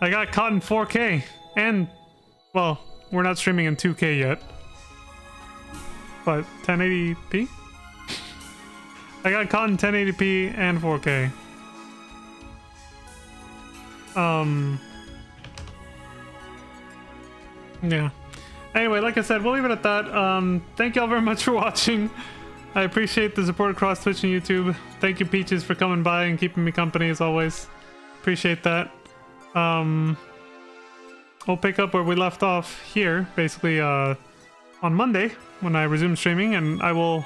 I got caught in 4K. And, well, we're not streaming in 2K yet. But 1080p? I got caught in 1080p and 4K. Yeah. Anyway, like I said, we'll leave it at that. Thank y'all very much for watching. I appreciate the support across Twitch and YouTube. Thank you, Peaches, for coming by and keeping me company as always. Appreciate that. We'll pick up where we left off here, basically on Monday when I resume streaming, and I will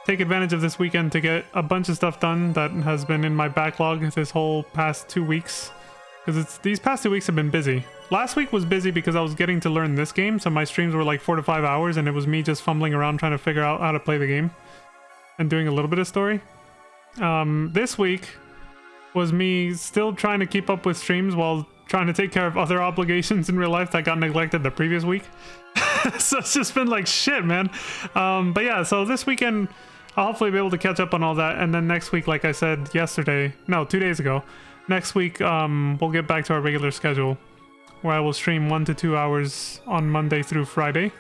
take advantage of this weekend to get a bunch of stuff done that has been in my backlog this whole past 2 weeks. Because these past 2 weeks have been busy. Last week was busy because I was getting to learn this game, so my streams were like 4 to 5 hours, and it was me just fumbling around trying to figure out how to play the game and doing a little bit of story. This week was me still trying to keep up with streams while trying to take care of other obligations in real life that got neglected the previous week. So it's just been like shit, man. But yeah, so this weekend I'll hopefully be able to catch up on all that, and then next week, like I said yesterday, no, 2 days ago, next week we'll get back to our regular schedule, where I will stream 1 to 2 hours on Monday through Friday.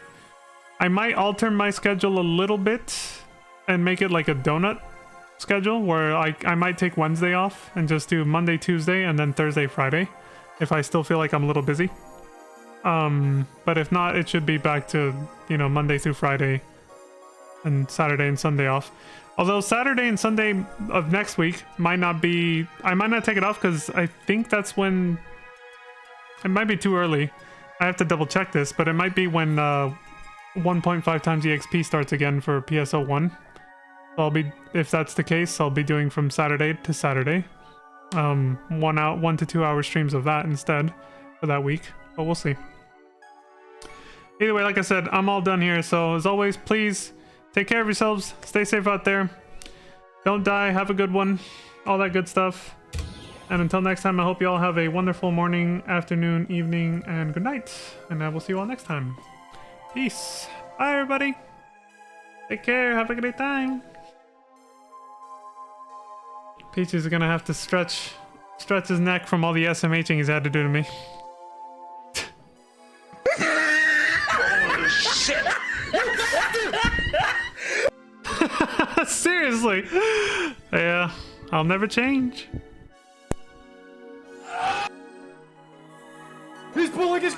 I might alter my schedule a little bit and make it like a donut schedule, where I might take Wednesday off and just do Monday, Tuesday, and then Thursday, Friday, if I still feel like I'm a little busy. But if not, it should be back to, you know, Monday through Friday and Saturday and Sunday off. Although Saturday and Sunday of next week might not be... I might not take it off because I think that's when... It might be too early. I have to double check this, but it might be when 1.5 times EXP starts again for PSO1. So I'll be, if that's the case, I'll be doing from Saturday to Saturday. 1 to 2 hour streams of that instead for that week, but we'll see. Either way, like I said, I'm all done here. So as always, please take care of yourselves. Stay safe out there. Don't die. Have a good one. All that good stuff. And until next time, I hope you all have a wonderful morning, afternoon, evening, and good night. And I will see you all next time. Peace. Bye, everybody. Take care. Have a great time. Peaches is gonna have to stretch his neck from all the SMHing he's had to do to me. Holy shit! Seriously. Yeah, I'll never change. He's pulling his...